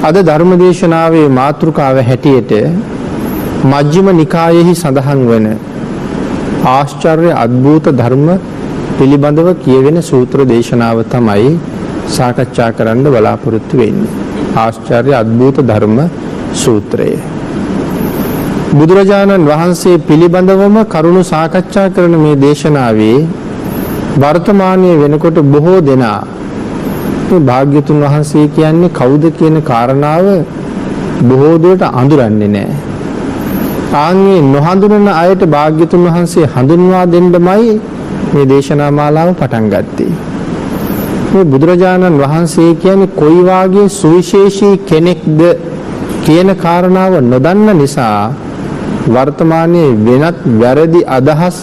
අද ධර්මදේශනාවේ මාතෘකාව හැටියට මජ්ක්‍ධිම නිකායෙහි සඳහන් වන ආශ්චර්ය අద్භූත ධර්ම පිළිබඳව කියවෙන සූත්‍ර දේශනාව තමයි සාකච්ඡා කරන්න බලාපොරොත්තු වෙන්නේ. ආශ්චර්ය අద్භූත ධර්ම සූත්‍රය. බුදුරජාණන් වහන්සේ පිළිබඳවම කරුණු සාකච්ඡා කරන මේ දේශනාවේ වර්තමානයේ වෙනකොට බොහෝ දෙනා මේ භාග්‍යතුන් වහන්සේ කියන්නේ කවුද කියන කාරණාව බොහෝ දුරට අඳුරන්නේ නැහැ. ආන්ගේ නොහඳුනන අයට භාග්‍යතුන් වහන්සේ හඳුන්වා දෙන්නමයි මේ දේශනා මාලාව පටන් ගත්තේ. මේ බුදුරජාණන් වහන්සේ කියන්නේ කොයි වාගේ සුවිශේෂී කෙනෙක්ද කියන කාරණාව නොදන්න නිසා වර්තමානයේ වෙනත් වැරදි අදහස්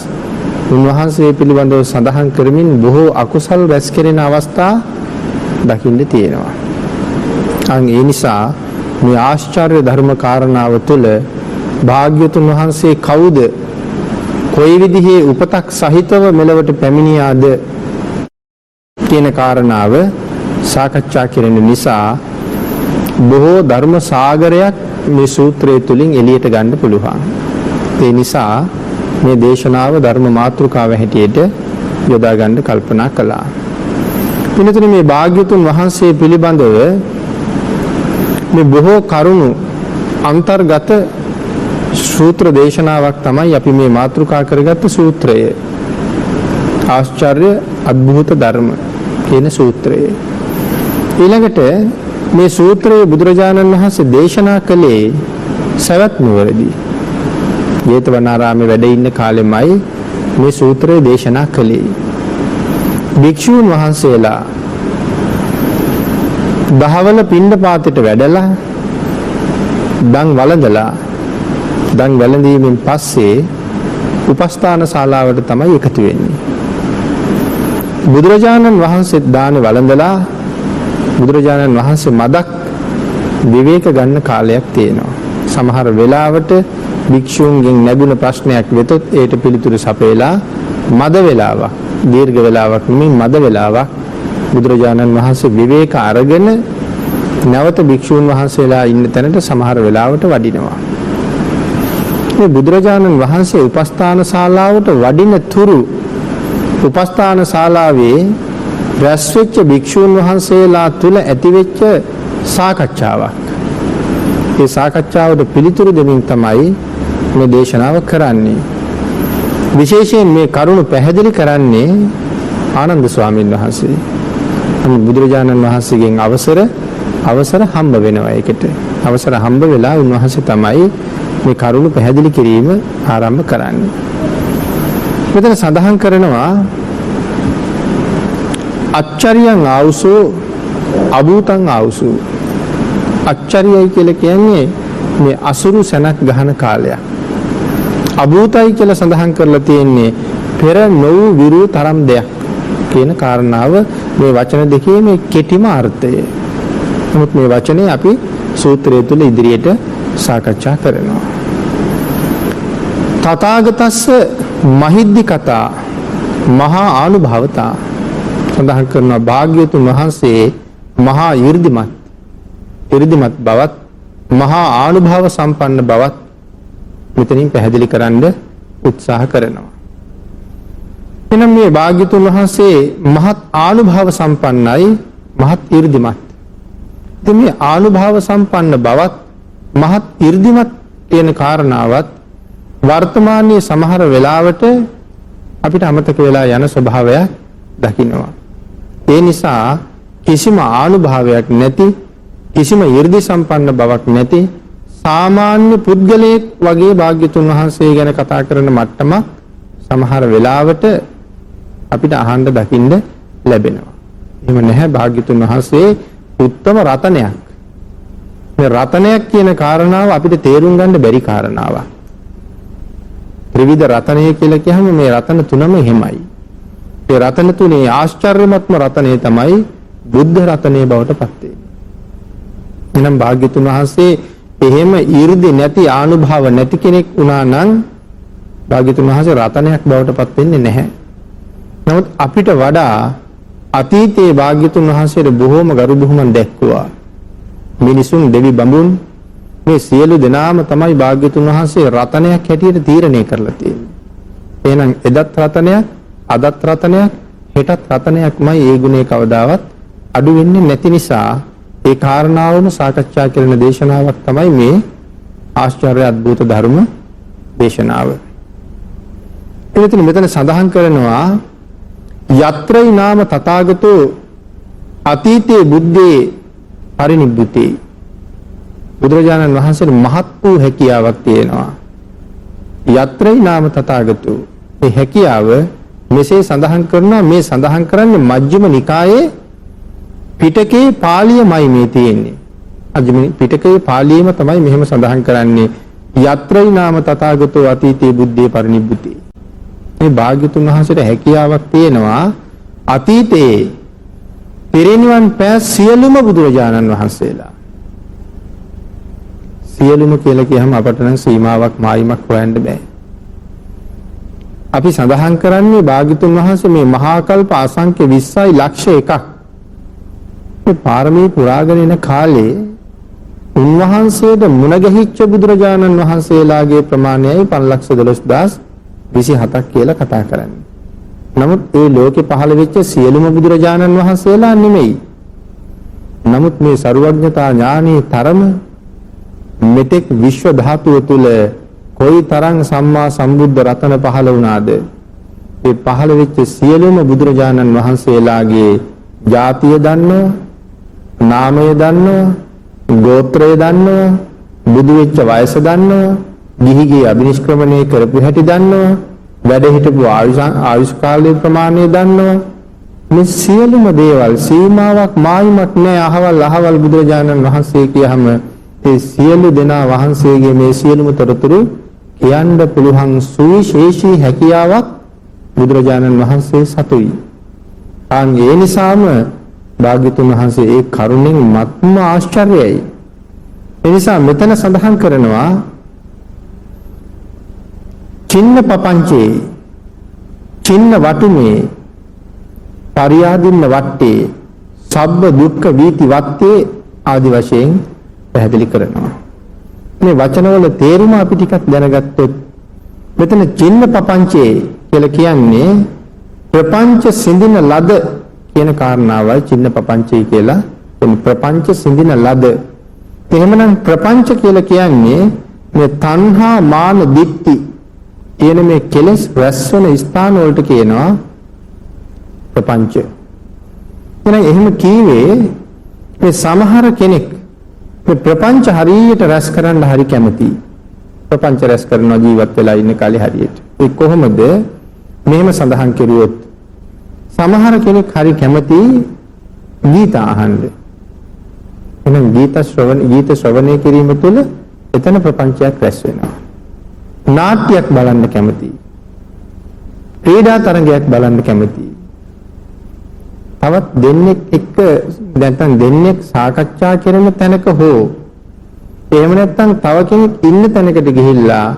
උන්වහන්සේ පිළිබඳව සඳහන් කරමින් බොහෝ අකුසල් රැස් කෙරෙන අවස්ථා දකින්න තියෙනවා. ඒ නිසා මේ ආශ්චර්ය ධර්ම කාරණාව තුළ භාග්‍යතුන් වහන්සේ කවුද, කොයි විදිහේ උපතක් සහිතව මෙලවට පැමිණියාද කියන කාරණාව සාකච්ඡා කරන නිසා බොහෝ ධර්ම සාගරයක් මේ සූත්‍රය තුලින් එළියට ගන්න පුළුවන්. ඒ නිසා මේ දේශනාව ධර්ම මාතෘකාව හැටියට යොදා ගන්න කල්පනා කළා. පිළිතුරු මේ භාග්‍යතුන් වහන්සේ පිළිබඳව මේ බොහෝ කරුණු අන්තර්ගත සූත්‍ර දේශනාවක් තමයි අපි මේ මාතෘකා කරගත්ත සූත්‍රය. ආශ්චර්ය අద్භූත ධර්ම කියන සූත්‍රය. ඊළඟට මේ සූත්‍රයේ බුදුරජාණන් වහන්සේ දේශනා කළේ සවැත් නුවරදී. ජේතවනාරාමේ වැඩ ඉන්න කාලෙමයි මේ සූත්‍රය දේශනා කළේ. භික්ෂූන් වහන්සේලා දහවල පිණ්ඩපාතයට වැඩලා දන් වළඳලා දන් වැළඳීමෙන් පස්සේ උපස්ථාන ශාලාවට තමයි එකතු වෙන්නේ. බුදුරජාණන් වහන්සේ දාන වළඳලා බුදුරජාණන් වහන්සේ මදක් විවේක ගන්න කාලයක් තියෙනවා. සමහර වෙලාවට භික්ෂූන්ගෙන් ලැබුණ ප්‍රශ්නයක් වෙතොත් ඒට පිළිතුරු සපයලා මද වේලාවක්, දීර්ඝ වේලාවක් නෙමෙයි මද වේලාවක් බුදුරජාණන් වහන්සේ විවේක අරගෙන නැවත භික්ෂූන් වහන්සේලා ඉන්න තැනට සමහර වෙලාවට වඩිනවා. මේ බුදුරජාණන් වහන්සේ උපස්ථාන ශාලාවට වඩින තුරු උපස්ථාන ශාලාවේ රැස් වෙච්ච භික්ෂූන් වහන්සේලා තුල ඇතිවෙච්ච සාකච්ඡාවක්. ඒ සාකච්ඡාවට පිළිතුරු දෙමින් තමයි මේ දේශනාව කරන්නේ. විශේෂයෙන් මේ කරුණ පැහැදිලි කරන්නේ ආනන්ද ස්වාමීන් වහන්සේ. බුදුරජාණන් වහන්සේගෙන් අවසර හම්බ වෙනවා. ඒකට අවසර හම්බ වෙලා උන්වහන්සේ තමයි මේ කරුණ පැහැදිලි කිරීම ආරම්භ කරන්නේ. මෙතන සඳහන් කරනවා අච්චරියං ආවුසෝ අභූතං ආවුසෝ. අච්චරියයි කියලා කියන්නේ මේ අසුරු සැනක් ගහන කාලයක්. අභූතයි කියලා සඳහන් කරලා තියෙන්නේ පෙර නොවු විරු තරම් දෙයක් කියන කාරණාව මේ වචන දෙකේ මේ කෙටිම අර්ථය. නමුත් මේ වචනේ අපි සූත්‍රය තුල ඉදිරියට සාකච්ඡා කරනවා. තථාගතස්ස මහිද්දි කතා මහා ආනුභාවතා සඳහන් කරනවා භාග්‍යතුන් වහන්සේ මහා 이르දිමත් බවත් මහා ආනුභාව සම්පන්න බවත් මෙතනින් පැහැදිලි කරන්න උත්සාහ කරනවා. එනම් මේ භාග්‍යතුන් වහන්සේ මහත් ආනුභාව සම්පන්නයි, මහත් 이르දිමත්. ඉතින් මේ ආනුභාව සම්පන්න බවත් මහත් 이르දිමත් කියන කාරණාවත් වර්තමානයේ සමහර වෙලාවට අපිට අමතක වෙලා යන ස්වභාවයක් දකින්නවා. ඒ නිසා කිසිම ආනුභාවයක් නැති, කිසිම 이르දි සම්පන්න බවක් නැති සාමාන්‍ය පුද්ගලයෙක් වගේ භාග්‍යතුන් වහන්සේ ගැන කතා කරන මට්ටම සමහර වෙලාවට අපිට අහන්න දකින්න ලැබෙනවා. එහෙම නැහැ. භාග්‍යතුන් වහන්සේ උත්තම රතනයක්. මේ රතනයක් කියන කාරණාව අපිට තේරුම් ගන්න බැරි කාරණාවක්. ත්‍රිවිධ රතනය කියලා කියහම මේ රතන තුනම එහෙමයි. ඒ රතන තුනේ ආශ්චර්යමත්ම රතනය තමයි බුද්ධ රතනය බවට පත් වෙන්නේ. එනම් භාග්‍යතුන් වහන්සේ එහෙම 이르දි නැති ආනුභාව නැති කෙනෙක් වුණා නම් භාග්‍යතුන් වහන්සේ රතනයක් බවට පත් වෙන්නේ නැහැ. නමුත් අපිට වඩා අතීතයේ භාග්‍යතුන් වහන්සේට බොහෝම ගරු බුහුමන් දැක්වුවා. මිනිසුන් දෙවි බඹුන් මේ සියලු දෙනාම තමයි භාග්‍යතුන් වහන්සේ රතනයක් හැටියට තීරණය කරලා තියෙන්නේ. එහෙනම් එදත් රතනයක්, අදත් රතනයක්, හෙටත් රතනයක්මයි. ඒ ගුණේ කවදාවත් අඩු වෙන්නේ නැති නිසා ඒ කාරණාවම සාකච්ඡා කරන දේශනාවක් තමයි මේ ආශ්චර්ය අద్భుත ධර්ම දේශනාව. එතන මෙතන සඳහන් කරනවා යත්‍රයි නාම තථාගතෝ අතීතේ බුද්දේ පරිනිබ්බුතේ. බුදුරජාණන් වහන්සේට මහත් වූ හැකියාවක් තියෙනවා. යත්‍රයි නාම තථාගතෝ, මේ හැකියාව මෙසේ සඳහන් කරනවා. මේ සඳහන් කරන්නේ මජ්ක්‍ධිම නිකායේ පිටකේ පාළියමයි මේ තියෙන්නේ. පිටකේ පාළියම තමයි මෙහෙම සඳහන් කරන්නේ යත්‍රයි නාම තථාගතෝ අතීතේ බුද්දේ පරිනිබ්බුතේ. මේ භාග්‍යතුන් වහන්සේට හැකියාවක් තියෙනවා අතීතයේ පිරිනිවන් පෑ සියලුම බුදුරජාණන් වහන්සේලා. සියලුම කියලා කියහම අපට නම් සීමාවක් මායිමක් හොයන්න බෑ. අපි සඳහන් කරන්නේ භාග්‍යතුන් වහන්සේ මේ මහා කල්ප අසංඛ්‍ය 20යි ලක්ෂ 1ක් මේ පාරමී පුරාගෙන යන කාලේ උන්වහන්සේට මුණ ගැහිච්ච බුදුරජාණන් වහන්සේලාගේ ප්‍රමාණයයි 512027ක් කියලා කතා කරන්නේ. නමුත් ඒ ලෝකේ පහළ වෙච්ච සියලුම බුදුරජාණන් වහන්සේලා නෙමෙයි. නමුත් මේ ਸਰුවඥතා ඥානයේ තරම මෙතෙක් විශ්ව ධාතුව තුල කොයි තරම් සම්මා සම්බුද්ධ රතන පහළ වුණාද? ඒ පහළ වෙච්ච සියලුම බුදුරජාණන් වහන්සේලාගේ ජාතිය දන්නවා, නාමය දන්නවා, ගෝත්‍රය දන්නවා, බුදු වෙච්ච වයස දන්නවා, ගිහිගේ අභිනිෂ්ක්‍රමණය කරපු හැටි දන්නවා, වැඩ හිටපු ආයුෂ් කාලයේ ප්‍රමාණය දන්නවා. මේ සියලුම දේවල් සීමාවක් මායිමක් නැහැ. අහවල් බුදුරජාණන් වහන්සේ කියහම ඒ සියලු දෙනා වහන්සේගේ මේ සියලුම තොරතුරු කියන්න පුළුවන් සුවිශේෂී හැකියාවක් බුදුරජාණන් වහන්සේ සතුයි. ඒ නිසාම භාග්‍යතුන් වහන්සේ ඒ කරුණෙන් මත්ම ආශ්චර්යයි. ඒ නිසා මෙතන සඳහන් කරනවා චින්න පපංචේ චින්න වටුමේ පරියාදින්න වට්ටේ සබ්බ දුක්ඛ වීති වත්තේ ආදි වශයෙන් පැහැදිලි කරනවා. මේ වචනවල තේරුම අපි ටිකක් දැනගත්තොත් මෙතන චින්න පපංචේ කියලා කියන්නේ ප්‍රපංච සිඳින ලද කියන කාරණාවයි චින්න පපංචේ කියලා. එනි ප්‍රපංච සිඳින ලද. එහෙමනම් ප්‍රපංච කියලා කියන්නේ මේ තණ්හා මාන දිට්ඨි කියන මේ කෙලෙස් රැස්වන ස්ථාන වලට කියනවා ප්‍රපංච. එහෙනම් කීවේ මේ සමහර කෙනෙක් මේ ප්‍රපංච හරියට රැස් කරන්න හරි කැමති. ප්‍රපංච රැස් කරන ජීවත් වෙලා ඉන්න කාලේ හරියට. ඒ කොහොමද? මෙහෙම සඳහන් කෙරුවොත් සමහර කෙනෙක් හරි කැමති ගීත අහන්න. එහෙනම් ගීත ශ්‍රවණය කිරීම තුළ එතන ප්‍රපංචයක් රැස් වෙනවා. නාට්‍යයක් බලන්න කැමති. ක්‍රීඩා තරඟයක් බලන්න කැමති. තවත් දෙන්නෙක් එක්ක නැත්නම් දෙන්නෙක් සාකච්ඡා කරන තැනක හෝ එහෙම නැත්නම් තව කෙනෙක් ඉන්න තැනකට ගිහිල්ලා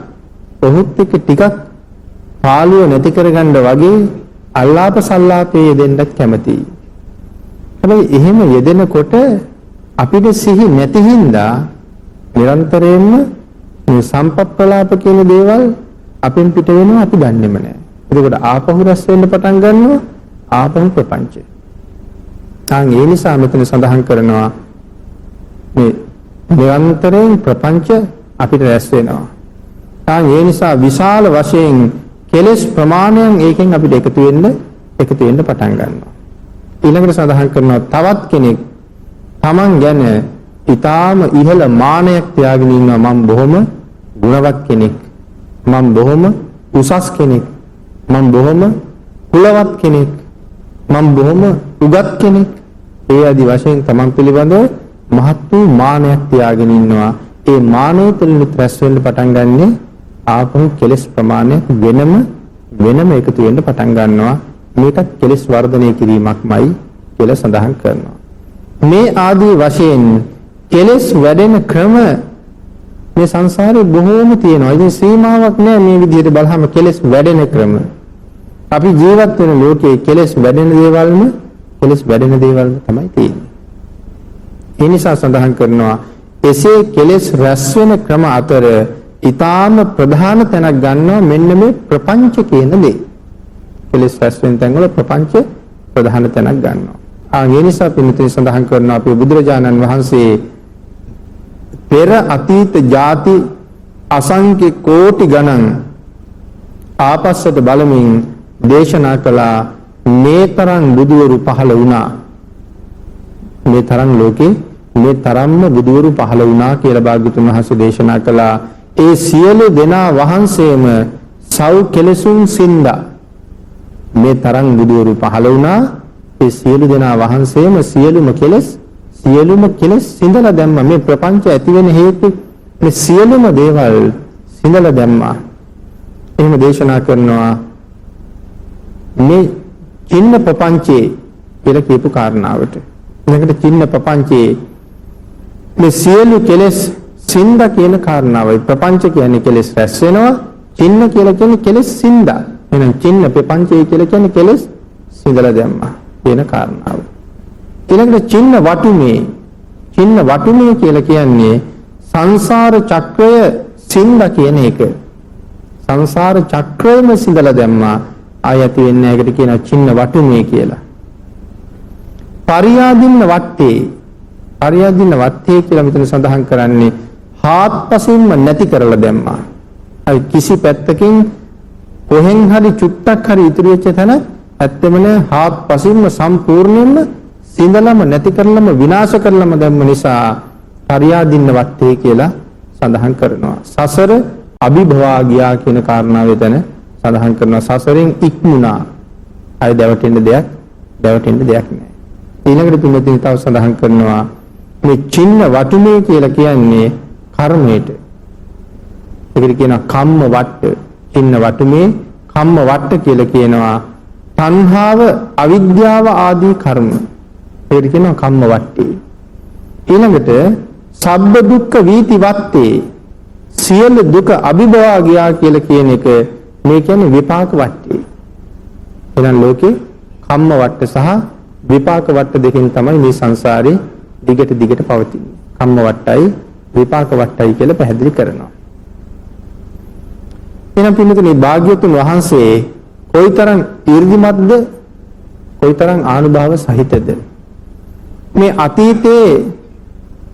ඔහුත් එක්ක ටිකක් පාළුව නැති කරගන්න වගේ අල්ලාප සල්ලාපේ යෙදෙන්නත් කැමතියි. හැබැයි එහෙම යෙදෙනකොට අපිට සිහි නැති හින්දා නිරන්තරයෙන්ම මේ සම්පප්පලාප කියන දේවල් අපෙන් පිට වෙනවා අපි දන්නේම නැහැ. එතකොට ආපහු රැස් වෙන්න පටන් ගන්නවා ආපහු ප්‍රපංචය. ඒ නිසා මෙතන සඳහන් කරනවා මේ නිරන්තරයෙන් ප්‍රපංච අපිට රැස් වෙනවා. ඒ නිසා විශාල වශයෙන් කෙලෙස් ප්‍රමාණයෙන් ඒකෙන් අපිට එකතු වෙන්න පටන් ගන්නවා. ඊළඟට සඳහන් කරනවා තවත් කෙනෙක් Taman ගැන ඊටාම ඉහළ මානයක් තියාගෙන ඉන්නවා. මම බොහොම ගුණවත් කෙනෙක්. මම බොහොම උසස් කෙනෙක්. මම බොහොම කුලවත් කෙනෙක්. මම බොහොම උගත් කෙනෙක්. ඒ ආදි වශයෙන් Taman පිළිබඳව මහත් වූ මානයක් තියාගෙන ඉන්නවා. ඒ මානය තුළින් රැස් වෙන්න පටන් ගන්නේ ආපහු කෙලෙස් ප්‍රමාණය වෙනම එකතු වෙන්න පටන් ගන්නවා. මේකත් කෙලෙස් වර්ධනය කිරීමක්මයි කියලා සඳහන් කරනවා. මේ ආදී වශයෙන් කෙලෙස් වැඩෙන ක්‍රම මේ සංසාරේ බොහෝම තියෙනවා. ඉතින් සීමාවක් නැහැ මේ විදිහට බලහම කෙලෙස් වැඩෙන ක්‍රම. අපි ජීවත් වෙන ලෝකයේ කෙලෙස් වැඩෙන දේවල්ම තමයි තියෙන්නේ. ඒ නිසා සඳහන් කරනවා එසේ කෙලෙස් රැස් වෙන ක්‍රම අතර ඊටාම ප්‍රධාන තැනක් ගන්නවා මෙන්න මේ ප්‍රපංච කියන දේ. කෙලෙස් රැස් වෙන තැන් වල ප්‍රපංච ප්‍රධාන තැනක් ගන්නවා. ඒ නිසා පින්තුනි සඳහන් කරනවා අපේ බුදුරජාණන් වහන්සේ පෙර අතීත ಜಾති අසංඛ්‍ය කෝටි ගණන් ආපස්සට බලමින් දේශනා කළා මේ තරම් බුදුවරු පහළ වුණා. මේ තරම් ලෝකේ මේ තරම්ම බුදුවරු පහළ වුණා කියලා භාග්‍යතුන් වහන්සේ දේශනා කළා. ඒ සියලු දෙනා වහන්සේම සව් කෙලසුන් සින්දා මේ තරම් බුදුවරු පහළ වුණා. ඒ සියලු දෙනා වහන්සේම සියලුම කෙලස් සිඳලා දැම්මා. මේ ප්‍රපංච ඇති වෙන හේතු මේ සියලුම දේවල් සිඳලා දැම්මා. එහෙම දේශනා කරනවා මේ චින්න ප්‍රපංචේ කියලා කියපු කාරණාවට. ඊළඟට චින්න ප්‍රපංචේ මේ සියලු කෙලස් සින්දා කියන කාරණාවයි. ප්‍රපංච කියන්නේ කෙලස් රැස් වෙනවා. චින්න කියලා කියන්නේ කෙලස් සින්දා. එහෙනම් චින්න ප්‍රපංචේ කියලා කියන්නේ කෙලස් සිඳලා දැම්මා කියන කාරණාව. ඊළඟට චින්න වටුමේ කියලා කියන්නේ සංසාර චක්‍රය සින්දා කියන එක. සංසාර චක්‍රයම සිඳලා දැම්මා. ආයති වෙන්නේ ඒකට කියනවා චින්න වටුමේ කියලා. පරියාදින්න වත්තේ කියලා මෙතන සඳහන් කරන්නේ හාත්පසින්ම නැති කරලා දැම්මා. අයි කිසි පැත්තකින් කොහෙන් හරි චුට්ටක් හරි ඉතුරු වෙච්ච තැන ඇත්තම නෑ හාත්පසින්ම සම්පූර්ණයෙන්ම සිඳලම නැති කරලම විනාශ කරලම දැම්ම නිසා පරියාදින්න වත්තේ කියලා සඳහන් කරනවා. සසර අභිභවා ගියා කියන කාරණාව එතන සඳහන් කරනවා. සසරෙන් ඉක්මුණා. අය දැවටෙන්න දෙයක් නෑ. ඊළඟට තුන්වෙනි තව සඳහන් කරනවා මේ චින්න වටුමේ කියලා කියන්නේ කර්මයට. ඒකට කියනවා කම්ම වට්ට. චින්න වටුමේ කම්ම වට්ට කියලා කියනවා තණ්හාව, අවිද්‍යාව ආදී කර්ම. ඒකට කියනවා කම්ම වට්ටේ. ඊළඟට සබ්බ දුක්ඛ වීති වත්තේ සියලු දුක අභිභවා ගියා කියලා කියන එක මේ කියන්නේ විපාක වට්ටේ. එහෙනම් ලෝකේ කම්ම වට්ට සහ විපාක වට්ට දෙකෙන් තමයි මේ සංසාරේ දිගට පවතින්නේ. කම්ම වට්ටයි විපාක වට්ටයි කියලා පැහැදිලි කරනවා. එහෙනම් පින්තුනේ භාග්‍යවතුන් වහන්සේ කොයිතරම් ඊර්ධිමත්ද, කොයිතරම් ආනුභාව සහිතද. මේ අතීතයේ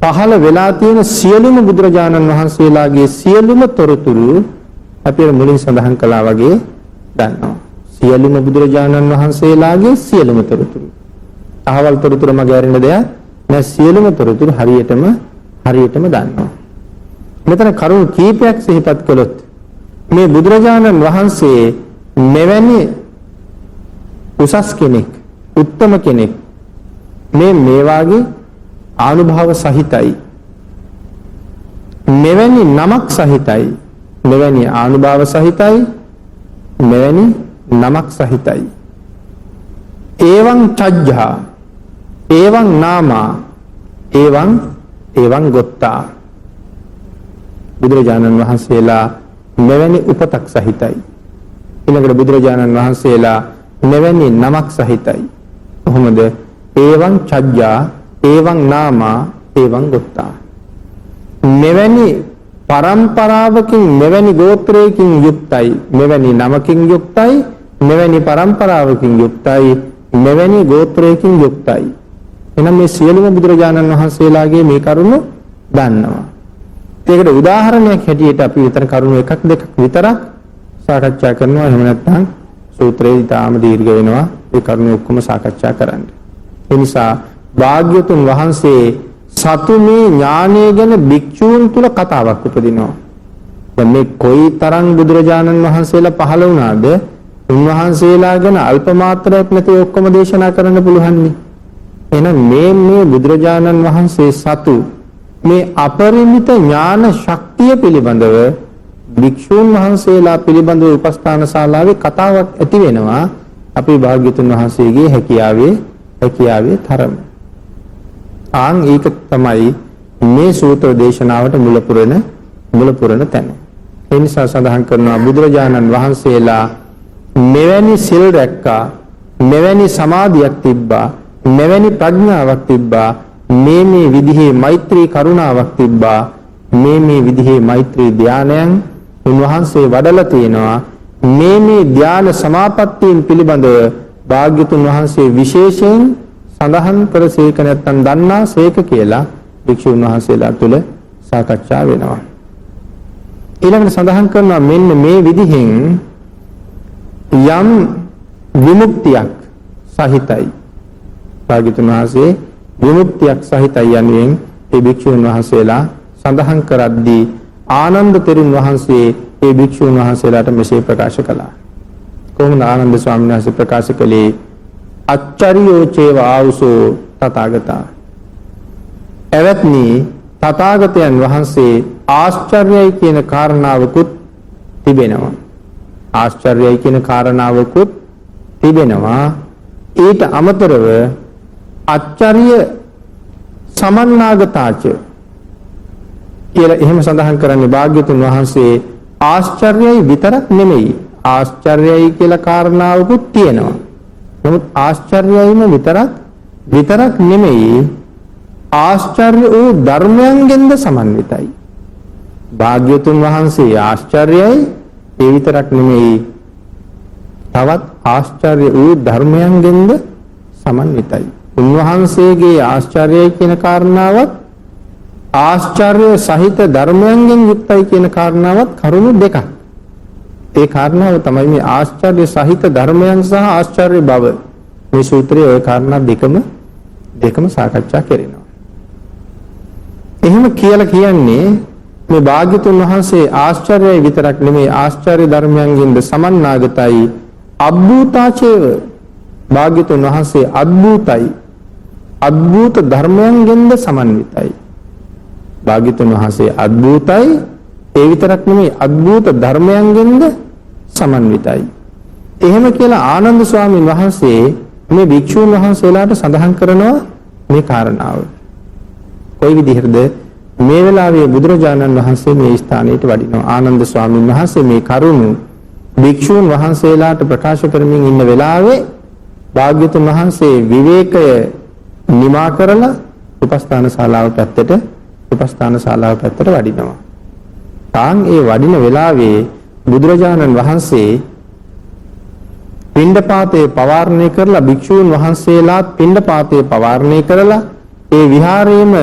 පහළ වෙලා තියෙන සියලුම බුදුරජාණන් වහන්සේලාගේ සියලුම තොරතුරු අපි මුලින් සඳහන් කළා වගේ දන්නවා. සියලුම බුදුරජාණන් වහන්සේලාගේ සියලුම තොරතුරු. අහවල් තොරතුරු මග ඇරෙන්න දෙයක් නෑ. සියලුම තොරතුරු හරියටම දන්නවා. මෙතන කරුණු කීපයක් සිහිපත් කළොත් මේ බුදුරජාණන් වහන්සේ මෙවැනි උසස් කෙනෙක්, උත්තම කෙනෙක් මේ වාගේ ආනුභාව සහිතයි, මෙවැනි නමක් සහිතයි, මෙවැනි ආනුභාව සහිතයි, මෙවැනි නමක් සහිතයි. එවං චජ්ජා, එවං නාමා, එවං ගොත්තා. බුදුරජාණන් වහන්සේලා මෙවැනි උපතක් සහිතයි. ඊළඟට බුදුරජාණන් වහන්සේලා මෙවැනි නමක් සහිතයි. කොහොමද? එවං චජ්ජා, එවං නාමා, එවං ගොත්තා. මෙවැනි පරම්පරාවකින්, මෙවැනි ගෝත්‍රයකින් යුක්තයි, මෙවැනි නමකින් යුක්තයි, මෙවැනි පරම්පරාවකින් යුක්තයි, මෙවැනි ගෝත්‍රයකින් යුක්තයි. එහෙනම් මේ සියලුම බුදුරජාණන් වහන්සේලාගේ මේ කරුණ දන්නවා. ඒකට උදාහරණයක් හැටියට අපි විතර කරුණු එකක් දෙකක් විතරක් සාකච්ඡා කරනවා. එහෙම නැත්නම් සූත්‍රය ඊටාම දීර්ඝ වෙනවා. ඒ කරුණු ඔක්කොම සාකච්ඡා කරන්න. ඒ නිසා භාග්‍යතුන් වහන්සේ සතු මේ ඥානය ගැන භික්ෂූන් තුල කතාවක් උපදිනවා. දැන් මේ කොයි තරම් බුදුරජාණන් වහන්සේලා පහළ වුණාද? උන්වහන්සේලා ගැන අල්ප මාත්‍රයක් නැති ඔක්කොම දේශනා කරන්න පුළුවන් නේ. එහෙනම් මේ බුදුරජාණන් වහන්සේ සතු මේ අපරිමිත ඥාන ශක්තිය පිළිබඳව භික්ෂූන් වහන්සේලා පිළිබඳව උපස්ථාන ශාලාවේ කතාවක් ඇති වෙනවා. අපේ භාග්‍යතුන් වහන්සේගේ හැකියාවේ තරම. ඒක තමයි මේ සූත්‍ර දේශනාවට මුල පුරන තැන. ඒ නිසා සඳහන් කරනවා බුදුරජාණන් වහන්සේලා මෙවැනි සිල් රැක්කා, මෙවැනි සමාධියක් තිබ්බා, මෙවැනි ප්‍රඥාවක් තිබ්බා, මේ විදිහේ මෛත්‍රී කරුණාවක් තිබ්බා. මේ විදිහේ මෛත්‍රී ධානයන් උන්වහන්සේ වඩලා තියෙනවා. මේ ධාන සමාපත්තීන් පිළිබඳව භාග්‍යතුන් වහන්සේ විශේෂයෙන් සඳහන් කර සේක නැත්නම් දන්නා සේක කියලා භික්ෂුන් වහන්සේලා තුල සාකච්ඡා වෙනවා. ඊළඟට සඳහන් කරනවා මෙන්න මේ විදිහෙන් යම් විමුක්තියක් සහිතයි. භාග්‍යතුන් වහන්සේ විමුක්තියක් සහිතයි යනුවෙන් ඒ භික්ෂුන් වහන්සේලා සඳහන් කරද්දී ආනන්ද තෙරුන් වහන්සේ ඒ භික්ෂුන් වහන්සේලාට මෙසේ ප්‍රකාශ කළා. කොහොමද ආනන්ද ස්වාමීන් වහන්සේ ප්‍රකාශ කළේ? අච්චරියෝ චේව ආවුසෝ තථාගතා. එවත්නි තථාගතයන් වහන්සේ ආශ්චර්යයි කියන කාරණාවකුත් තිබෙනවා. ආශ්චර්යයි කියන කාරණාවකුත් තිබෙනවා. ඊට අමතරව අච්චරිය සමන්නාගතාච කියලා එහෙම සඳහන් කරන්නේ භාග්‍යතුන් වහන්සේ ආශ්චර්යයි විතරක් නෙමෙයි. ආශ්චර්යයි කියලා කාරණාවකුත් තියෙනවා. නමුත් ආශ්චර්යයිම විතරක් නෙමෙයි. ආශ්චර්ය වූ ධර්මයන්ගෙන්ද සමන්විතයි. භාග්‍යතුන් වහන්සේ ආශ්චර්යයි ඒ විතරක් නෙමෙයි. තවත් ආශ්චර්ය වූ ධර්මයන්ගෙන්ද සමන්විතයි. උන්වහන්සේගේ ආශ්චර්යයි කියන කාරණාවත් ආශ්චර්ය සහිත ධර්මයන්ගෙන් යුක්තයි කියන කාරණාවත් කරුණු දෙකක්. ඒ කාරණාව තමයි මේ ආශ්චර්ය සහිත ධර්මයන් සහ ආශ්චර්ය බව. මේ සූත්‍රයේ ওই කාරණා දෙකම සාකච්ඡා කරනවා. එහෙම කියලා කියන්නේ මේ භාග්‍යතුන් වහන්සේ ආශ්චර්යයි විතරක් නෙමෙයි ආශ්චර්ය ධර්මයන්ගෙන්ද සමන්නාගතයි. අද්භූතාචේව භාග්‍යතුන් වහන්සේ අද්භූතයි. අද්භූත ධර්මයන්ගෙන්ද සමන්විතයි. භාග්‍යතුන් වහන්සේ අද්භූතයි ඒ විතරක් නෙමෙයි අද්භූත ධර්මයන්ගෙන්ද සමන්විතයි. එහෙම කියලා ආනන්ද ස්වාමීන් වහන්සේ මේ භික්ෂුන් වහන්සේලාට සඳහන් කරනවා මේ කාරණාව. කොයි විදිහටද මේ වෙලාවේ බුදුරජාණන් වහන්සේ මේ ස්ථානයට වඩිනවා. ආනන්ද ස්වාමීන් වහන්සේ මේ කරුණ භික්ෂුන් වහන්සේලාට ප්‍රකාශ කරමින් ඉන්න වෙලාවේ භාග්‍යතුන් වහන්සේ විවේකය නිමා කරලා උපස්ථාන ශාලාව පැත්තට වඩිනවා. තාන් ඒ වඩින වෙලාවේ බුදුරජාණන් වහන්සේ පිණ්ඩපාතේ පවාරණය කරලා භික්ෂූන් වහන්සේලාත් පිණ්ඩපාතේ පවාරණය කරලා ඒ විහාරයේම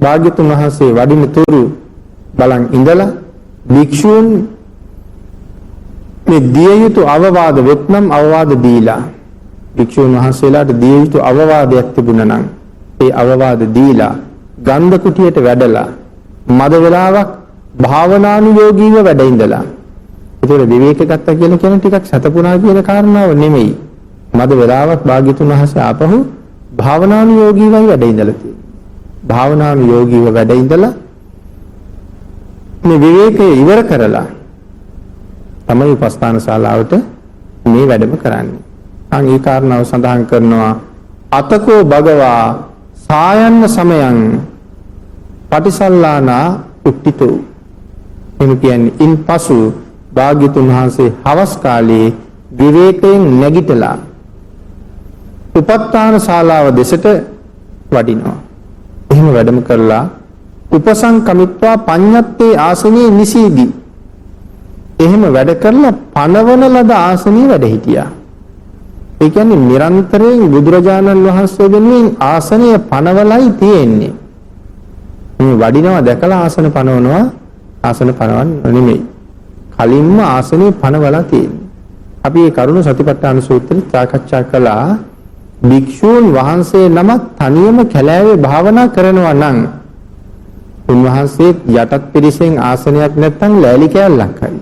භාග්‍යතුන් වහන්සේ වඩින තුරු බලන් ඉඳලා භික්ෂූන් මේ දිය යුතු අවවාද වෙත්නම් අවවාද දීලා භික්ෂූන් වහන්සේලාට දිය යුතු අවවාදයක් තිබුණා නම් ඒ අවවාද දීලා ගන්ධ කුටියට වැඩලා මද වේලාවක් භාවනානුයෝගීව වැඩ ඉඳලා. ඒතර විවේක ගත්තා කියලා කියන ටිකක් සතපුණා කියන කාරණාව නෙමෙයි. මද වේලාවක් භාග්‍යතුන් වහන්සේ ආපහු භාවනානුයෝගීවයි වැඩ ඉඳලා තියෙන්නේ. භාවනානුයෝගීව වැඩ ඉඳලා මේ විවේකය ඉවර කරලා තමයි උපස්ථාන ශාලාවට මේ වැඩම කරන්නේ. අන් ඒ කාරණාව සඳහන් කරනවා අතකෝ භගවා සායන්න සමයන් පටිසල්ලානා උට්ටිතෝ. එනු කියන්නේ ඉන්පසු භාග්‍යතුන් වහන්සේ හවස් කාලයේ විවේකයෙන් නැගිටලා උපස්ථාන ශාලාව දෙසට වඩිනවා. එහෙම වැඩම කරලා උපසංකමිත්වා පඤ්ඤත්තේ ආසනයේ නිසීදී. එහෙම වැඩ කරලා පනවන ලද ආසනයේ වැඩ හිටියා. ඒ කියන්නේ නිරන්තරයෙන් බුදුරජාණන් වහන්සේ වෙනුවෙන් ආසනය පනවලයි තියෙන්නේ. මේ වඩිනවා දැකලා ආසන පනවනවා ආසන පනවන්න නෙමෙයි. කලින්ම ආසනේ පනවලා තියෙන්නේ. අපි මේ කරුණ සතිපට්ඨාන සූත්‍රයේ සාකච්ඡා කළා. භික්ෂූන් වහන්සේ නමක් තනියම කැලෑවේ භාවනා කරනවා නම් උන්වහන්සේ යටත් පිරිසෙන් ආසනයක් නැත්තම් ලෑලි කෑල්ලක් හරි.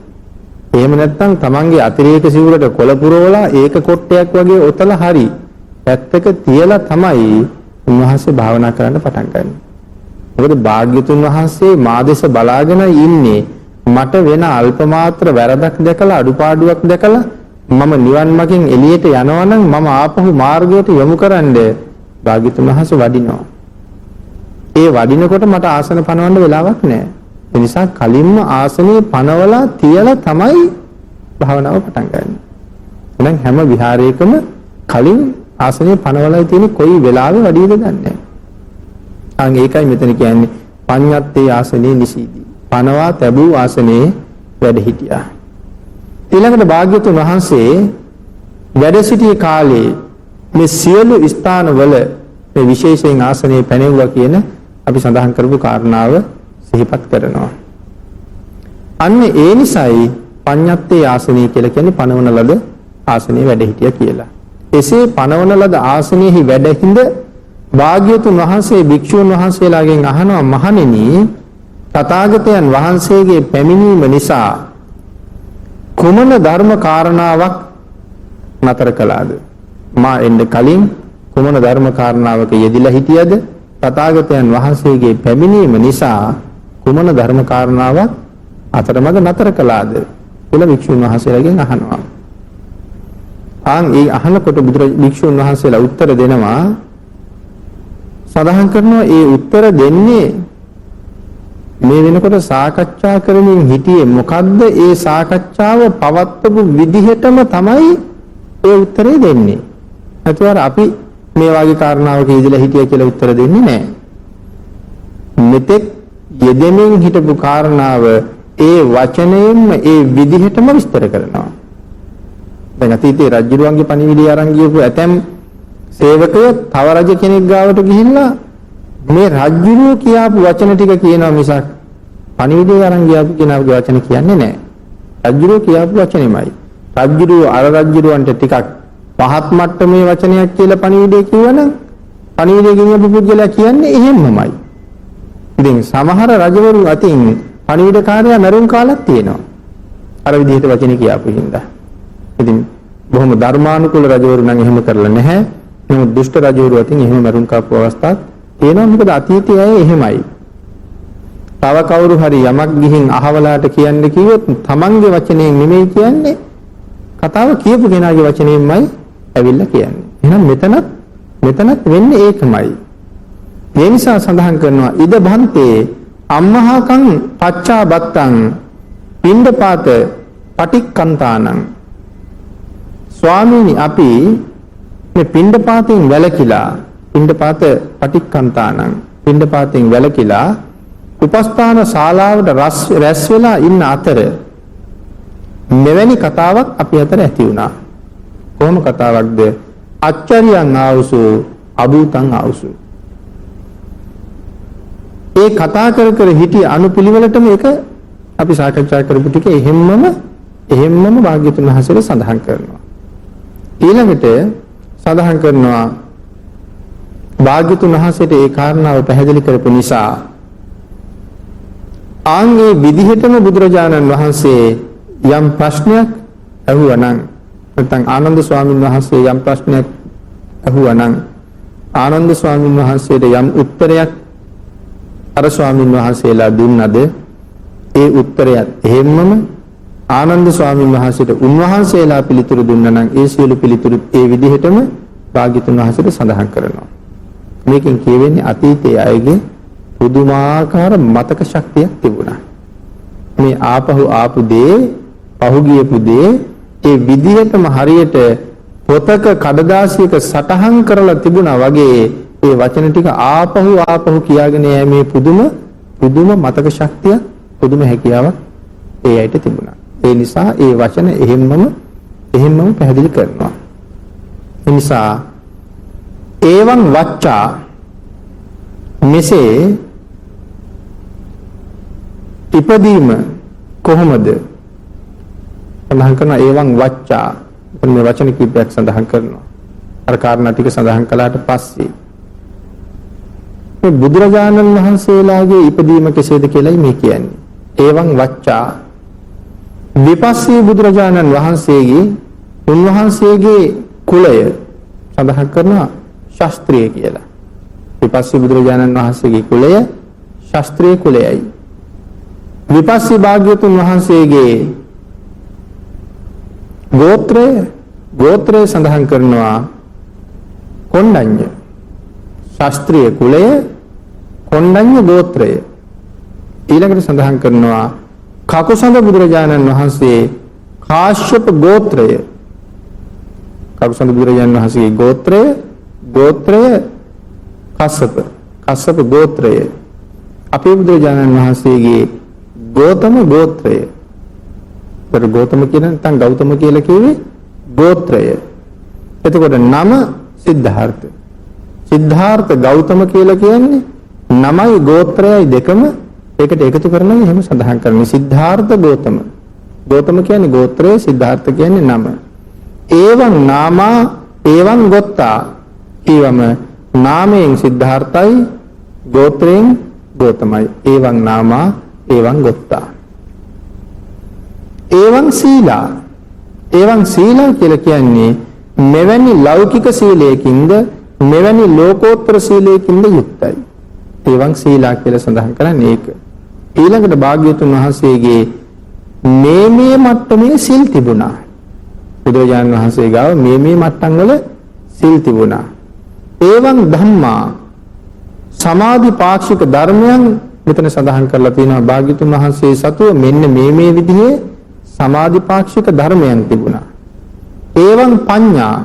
එහෙම නැත්තම් තමන්ගේ අතිරේක සිවුරට කොළ පුරවලා ඒක කොට්ටයක් වගේ ඔතලා හරි පැත්තක තියලා තමයි උන්වහන්සේ භාවනා කරන්න පටන් ගන්නේ. මොකද භාග්‍යතුන් වහන්සේ මාදේශ බලාගෙන ඉන්නේ මට වෙන අල්ප මාත්‍ර වැරදක් දැකලා අඩුපාඩුවක් දැකලා මම නිවන් මාර්ගෙන් එළියට යනවා නම් මම ආපහු මාර්ගයට යොමු කරන්න භාග්‍යතුන් වහන්සේ වඩිනවා. ඒ වඩිනකොට මට ආසන පනවන්න වෙලාවක් නැහැ. ඒ නිසා කලින්ම ආසනේ පනවලා තියලා තමයි භාවනාව පටන් ගන්න. එහෙනම් හැම විහාරයකම කලින් ආසනේ පනවලා තියෙන කොයි වෙලාවෙ වැඩිද දන්නේ නැහැ. අන් ඒකයි මෙතන කියන්නේ පඤ්ඤත්තේ ආසනේ නිසීදී. පනවා තැබූ ආසනේ වැඩ හිටියා. ඊළඟට භාග්‍යතුන් වහන්සේ වැඩ සිටි කාලේ මේ සියලු ස්ථානවල මේ විශේෂයෙන් ආසනේ පැනෙවුවා කියන අපි සඳහන් කරපු කාරණාව සිහිපත් කරනවා. අන්න ඒ නිසායි පඤ්ඤත්තේ ආසනේ කියලා කියන්නේ පනවන ලද ආසනේ වැඩ හිටියා කියලා. එසේ පනවන ලද ආසනයේහි වැඩ හිඳ භාග්‍යතුන් වහන්සේ භික්ෂුන් වහන්සේලාගෙන් අහනවා මහණෙනි තථාගතයන් වහන්සේගේ පැමිණීම නිසා කුමන ධර්ම කාරණාවක් නතර කළාද? මා එන්න කලින් කුමන ධර්ම කාරණාවක යෙදිලා හිටියද? තථාගතයන් වහන්සේගේ පැමිණීම නිසා කුමන ධර්ම කාරණාවක් අතරමඟ නතර කළාද? කියලා භික්ෂුන් වහන්සේලාගෙන් අහනවා. ඒ අහනකොට භික්ෂුන් වහන්සේලා උත්තර දෙනවා. සඳහන් කරනවා ඒ උත්තර දෙන්නේ මේ වෙනකොට සාකච්ඡා කරමින් හිටියේ මොකද්ද? ඒ සාකච්ඡාව පවත්වපු විදිහටම තමයි ඒ උත්තරේ දෙන්නේ. ඒතර අපි මේ වගේ කාරණාවක ඉඳලා හිටියා කියලා උත්තර දෙන්නේ නැහැ. මෙතෙක් යෙදෙමින් හිටපු කාරණාව ඒ වචනයෙන්ම ඒ විදිහටම විස්තර කරනවා. දැන් අතීතයේ රජුරුවන්ගේ පණිවිඩය අරන් ගියපු ඇතැම් සේවකයෝ තව රජ කෙනෙක් ගාවට ගිහිල්ලා මේ රජුරුව කියාපු වචන ටික කියනවා මිසක් පණිවිඩය අරන් ගියාපු කෙනාගේ වචන කියන්නේ නැහැ. රජුරුව කියාපු වචනෙමයි. රජුරුව අර රජුරුවන්ට ටිකක් පහත් මට්ටමේ වචනයක් කියලා පණිවිඩය කිව්වනම් පණිවිඩය ගෙනියපු පුද්ගලයා කියන්නේ එහෙම්මමයි. ඉතින් සමහර රජවරු අතින් පණිවිඩකාරයා මරුන් කාලක් තියෙනවා. අර විදිහට වචනේ කියාපු හින්දා. ඉතින් බොහොම ධර්මානුකූල රජවරු නම් එහෙම කරලා නැහැ. නමුත් දුෂ්ට රජවරු අතින් එහෙම මරුන් කාපු අවස්ථාවක් තියෙනවා. මොකද අතීතයේ අය එහෙමයි. තව කවුරු හරි යමක් ගිහින් අහවලාට කියන්න කිව්වොත් තමන්ගේ වචනයෙන් නෙමෙයි කියන්නේ කතාව කියපු කෙනාගේ වචනයෙන්මයි ඇවිල්ලා කියන්නේ. එහෙනම් මෙතනත් වෙන්නේ ඒකමයි. ඒ නිසා සඳහන් කරනවා ඉද භන්තේ අම්මහකං පච්චාබත්තං පිණ්ඩපාත පටික්කන්තානං. ස්වාමීනි අපි මේ පිණ්ඩපාතෙන් වැළකීලා පිණ්ඩපාත පටික්කන්තානං පිණ්ඩපාතෙන් වැළකීලා උපස්ථාන ශාලාවට රැස් වෙලා ඉන්න අතර මෙවැනි කතාවක් අපි අතර ඇති වුණා. කොහොම කතාවක්ද? අච්චරියං ආවුසු අභූතං ආවුසු. ඒ කතා කර හිටිය අනුපිළිවෙලටම ඒක අපි සාකච්ඡා කරපු ටික එහෙම්මම භාග්‍යතුන් වහන්සේ සඳහන් කරනවා. ඊළඟට සඳහන් කරනවා භාග්‍යතුන් වහන්සේට ඒ කාරණාව පැහැදිලි කරපු නිසා ආන්ගේ විදිහටම බුදුරජාණන් වහන්සේ යම් ප්‍රශ්නයක් අහුවා නම් නැත්නම් ආනන්ද ස්වාමීන් වහන්සේ යම් ප්‍රශ්නයක් අහුවා නම් ආනන්ද ස්වාමීන් වහන්සේට යම් උත්තරයක් අර ස්වාමීන් වහන්සේලා දුන්නද ඒ උත්තරයත් එහෙම්මම ආනන්ද ස්වාමීන් වහන්සේට උන්වහන්සේලා පිළිතුරු දුන්නා නම් ඒ සියලු පිළිතුරු ඒ විදිහටම භාග්‍යතුන් වහන්සේට සඳහන් කරනවා. මේකෙන් කියවෙන්නේ අතීතයේ අයගේ පුදුමාකාර මතක ශක්තියක් තිබුණා. මේ ආපු දේ පහුගියපු දේ ඒ විදිහටම හරියට පොතක කඩදාසියක සටහන් කරලා තිබුණා වගේ ඒ වචන ටික ආපහු කියාගෙන යෑමේ පුදුම මතක ශක්තිය පුදුම හැකියාවක් ඒ ඇයිට තිබුණා. ඒ නිසා ඒ වචන එහෙම්මම පැහැදිලි කරනවා. ඒ නිසා ඒවං වච්චා මෙසේ ඉපදීම කොහොමද සඳහන් කරනවා. ඒවං වච්චා මේ වචන කීපයක් සඳහන් කරනවා. අර කාරණා ටික සඳහන් කළාට පස්සේ මේ බුදුරජාණන් වහන්සේලාගේ ඉපදීම කෙසේද කියලායි මේ කියන්නේ. ඒවං වච්චා විපස්සී බුදුරජාණන් වහන්සේගේ උන්වහන්සේගේ කුලය සඳහන් කරනවා ශාස්ත්‍රීය කියලා. විපස්සී බුදුරජාණන් වහන්සේගේ කුලය ශාස්ත්‍රීය කුලයයි. විපස්සී භාග්‍යතුන් වහන්සේගේ ගෝත්‍රය සඳහන් කරනවා කොණ්ඩඤ්ඤ. ශාස්ත්‍රීය කුලය කොණ්ඩඤ්ඤ ගෝත්‍රය. ඊළඟට සඳහන් කරනවා කකුසඳ බුදුරජාණන් වහන්සේ කාශ්‍යප ගෝත්‍රය. කකුසඳ බුදුරජාණන් වහන්සේගේ ගෝත්‍රය කස්සප. කස්සප ගෝත්‍රය. අපේ බුදුරජාණන් වහන්සේගේ ගෝතම ගෝත්‍රය. ඒතර ගෝතම කියන නැත්නම් ගෞතම කියලා කිව්වේ ගෝත්‍රය. එතකොට නම සිද්ධාර්ථ. සිද්ධාර්ථ ගෞතම කියලා කියන්නේ නමයි ගෝත්‍රයයි දෙකම ඒකට එකතු කරලා එහෙම සඳහන් කරන්නේ සිද්ධාර්ථ ගෞතම. ගෞතම කියන්නේ ගෝත්‍රය, සිද්ධාර්ථ කියන්නේ නම. ඒවං නාමා ඒවං ගොත්තා. ඊවම නාමයෙන් සිද්ධාර්ථයි, ගෝත්‍රයෙන් ගෞතමයි. ඒවං නාමා ඒවං ගොත්තා. ඒවං සීලා. ඒවං සීලා කියලා කියන්නේ මෙවැනි ලෞකික සීලයකින්ද මෙවැනි ලෝකෝත්තර සීලයකින්ද යුක්තයි. ඒවං සීලා කියලා සඳහන් කරන්නේ ඒක. ඊළඟට භාග්‍යවතුන් වහන්සේගේ මේ මට්ටමේ සිල් තිබුණා. බුදුරජාණන් වහන්සේ ගාව මේ මට්ටම් වල සිල් තිබුණා. ඒවං ධම්මා සමාධි පාක්ෂික ධර්මයන් මෙතන සඳහන් කරලා තියෙනවා. භාග්‍යවතුන් වහන්සේ සතුව මෙන්න මේ විදිහේ සමාධි පාක්ෂික ධර්මයන් තිබුණා. ඒවං පඤ්ඤා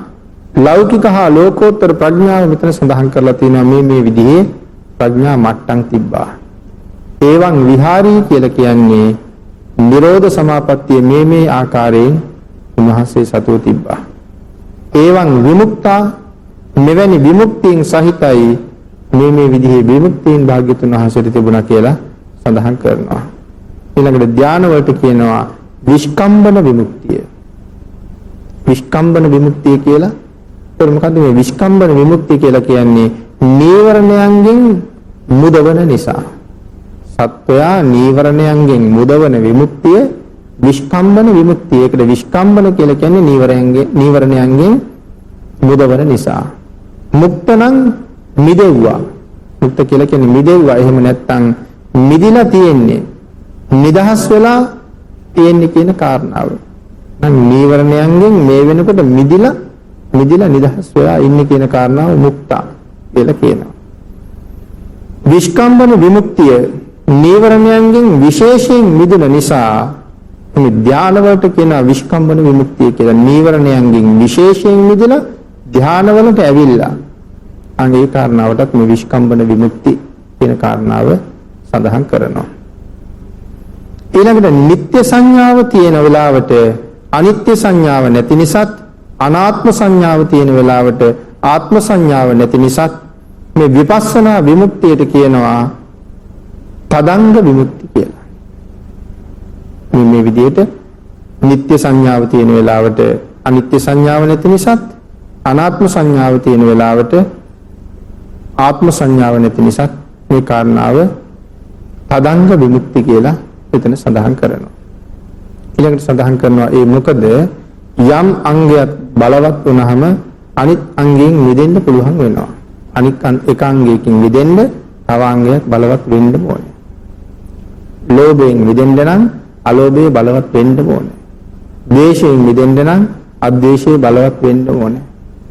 ලෞකික හා ලෝකෝත්තර ප්‍රඥාව මෙතන සඳහන් කරලා තියෙනවා. මේ විදිහේ ප්‍රඥා මට්ටම් තිබ්බා. ඒවං විහාරී කියලා කියන්නේ නිරෝධ සමාපත්තිය මේ ආකාරයෙන් උන්වහන්සේ සතුව තිබ්බා. ඒවං විමුක්තා මෙවැනි විමුක්තියෙන් සහිතයි මේ විදිහේ විමුක්තියෙන් භාග්‍යතුන් වහන්සේට තිබුණා කියලා සඳහන් කරනවා. ඊළඟට ධාන වලට කියනවා විස්කම්බන විමුක්තිය. විස්කම්බන විමුක්තිය කියලා ඒතර මොකද්ද මේ විස්කම්බන විමුක්තිය කියලා කියන්නේ? නීවරණයන්ගෙන් මුදවන නිසා. සත්වයා නීවරණයන්ගෙන් මුදවන විමුක්තිය විස්කම්බන විමුක්තිය. ඒකට විස්කම්බන කියලා කියන්නේ නීවරණයන්ගෙන් මුදවන නිසා. මුක්තනම් මිදෙව්වා. මුක්ත කියලා කියන්නේ මිදෙව්වා. එහෙම නැත්නම් මිදිලා තියෙන්නේ. නිදහස් වෙලා තියෙන්නේ කියන කාරණාව. නම් නීවරණයන්ගෙන් මේ වෙනකොට මිදිලා නිදහස් වෙලා ඉන්නේ කියන කාරණාව මුක්තා කියලා කියනවා. විස්කම්බන විමුක්තිය නීවරණයන්ගෙන් විශේෂයෙන් මිදුන නිසා මේ ධාන වලට කියන විස්කම්බන විමුක්තිය කියලා. නීවරණයන්ගෙන් විශේෂයෙන් මිදලා ධාන වලට ඇවිල්ලා අනේ කාරණාවටත් මේ විස්කම්බන විමුක්ති කියන කාරණාව සඳහන් කරනවා. ඊළඟට නিত্য සංඥාව තියෙන වෙලාවට අනිත්‍ය සංඥාව නැති නිසාත්, අනාත්ම සංඥාව තියෙන වෙලාවට ආත්ම සංඥාව නැති නිසාත් මේ විපස්සනා විමුක්තියට කියනවා තදංග විමුක්ති කියලා. මේ විදිහට නিত্য සංඥාව තියෙන වෙලාවට අනිත්‍ය සංඥාව නැති නිසාත්, අනාත්ම සංඥාව තියෙන වෙලාවට ආත්ම සංඥාව නැති නිසාත් මේ කාරණාව තදංග විමුක්ති කියලා එතන සඳහන් කරනවා. ඊළඟට සඳහන් කරනවා ඒ මොකද යම් අංගයක් බලවත් වුණාම අනිත් අංගයෙන් මිදෙන්න පුළුවන් වෙනවා. අනිත් එක අංගයකින් මිදෙන්න තව අංගයක් බලවත් වෙන්න ඕනේ. ලෝභයෙන් මිදෙන්න නම් අලෝභය බලවත් වෙන්න ඕනේ. ද්වේෂයෙන් මිදෙන්න නම් අද්වේෂය බලවත් වෙන්න ඕනේ.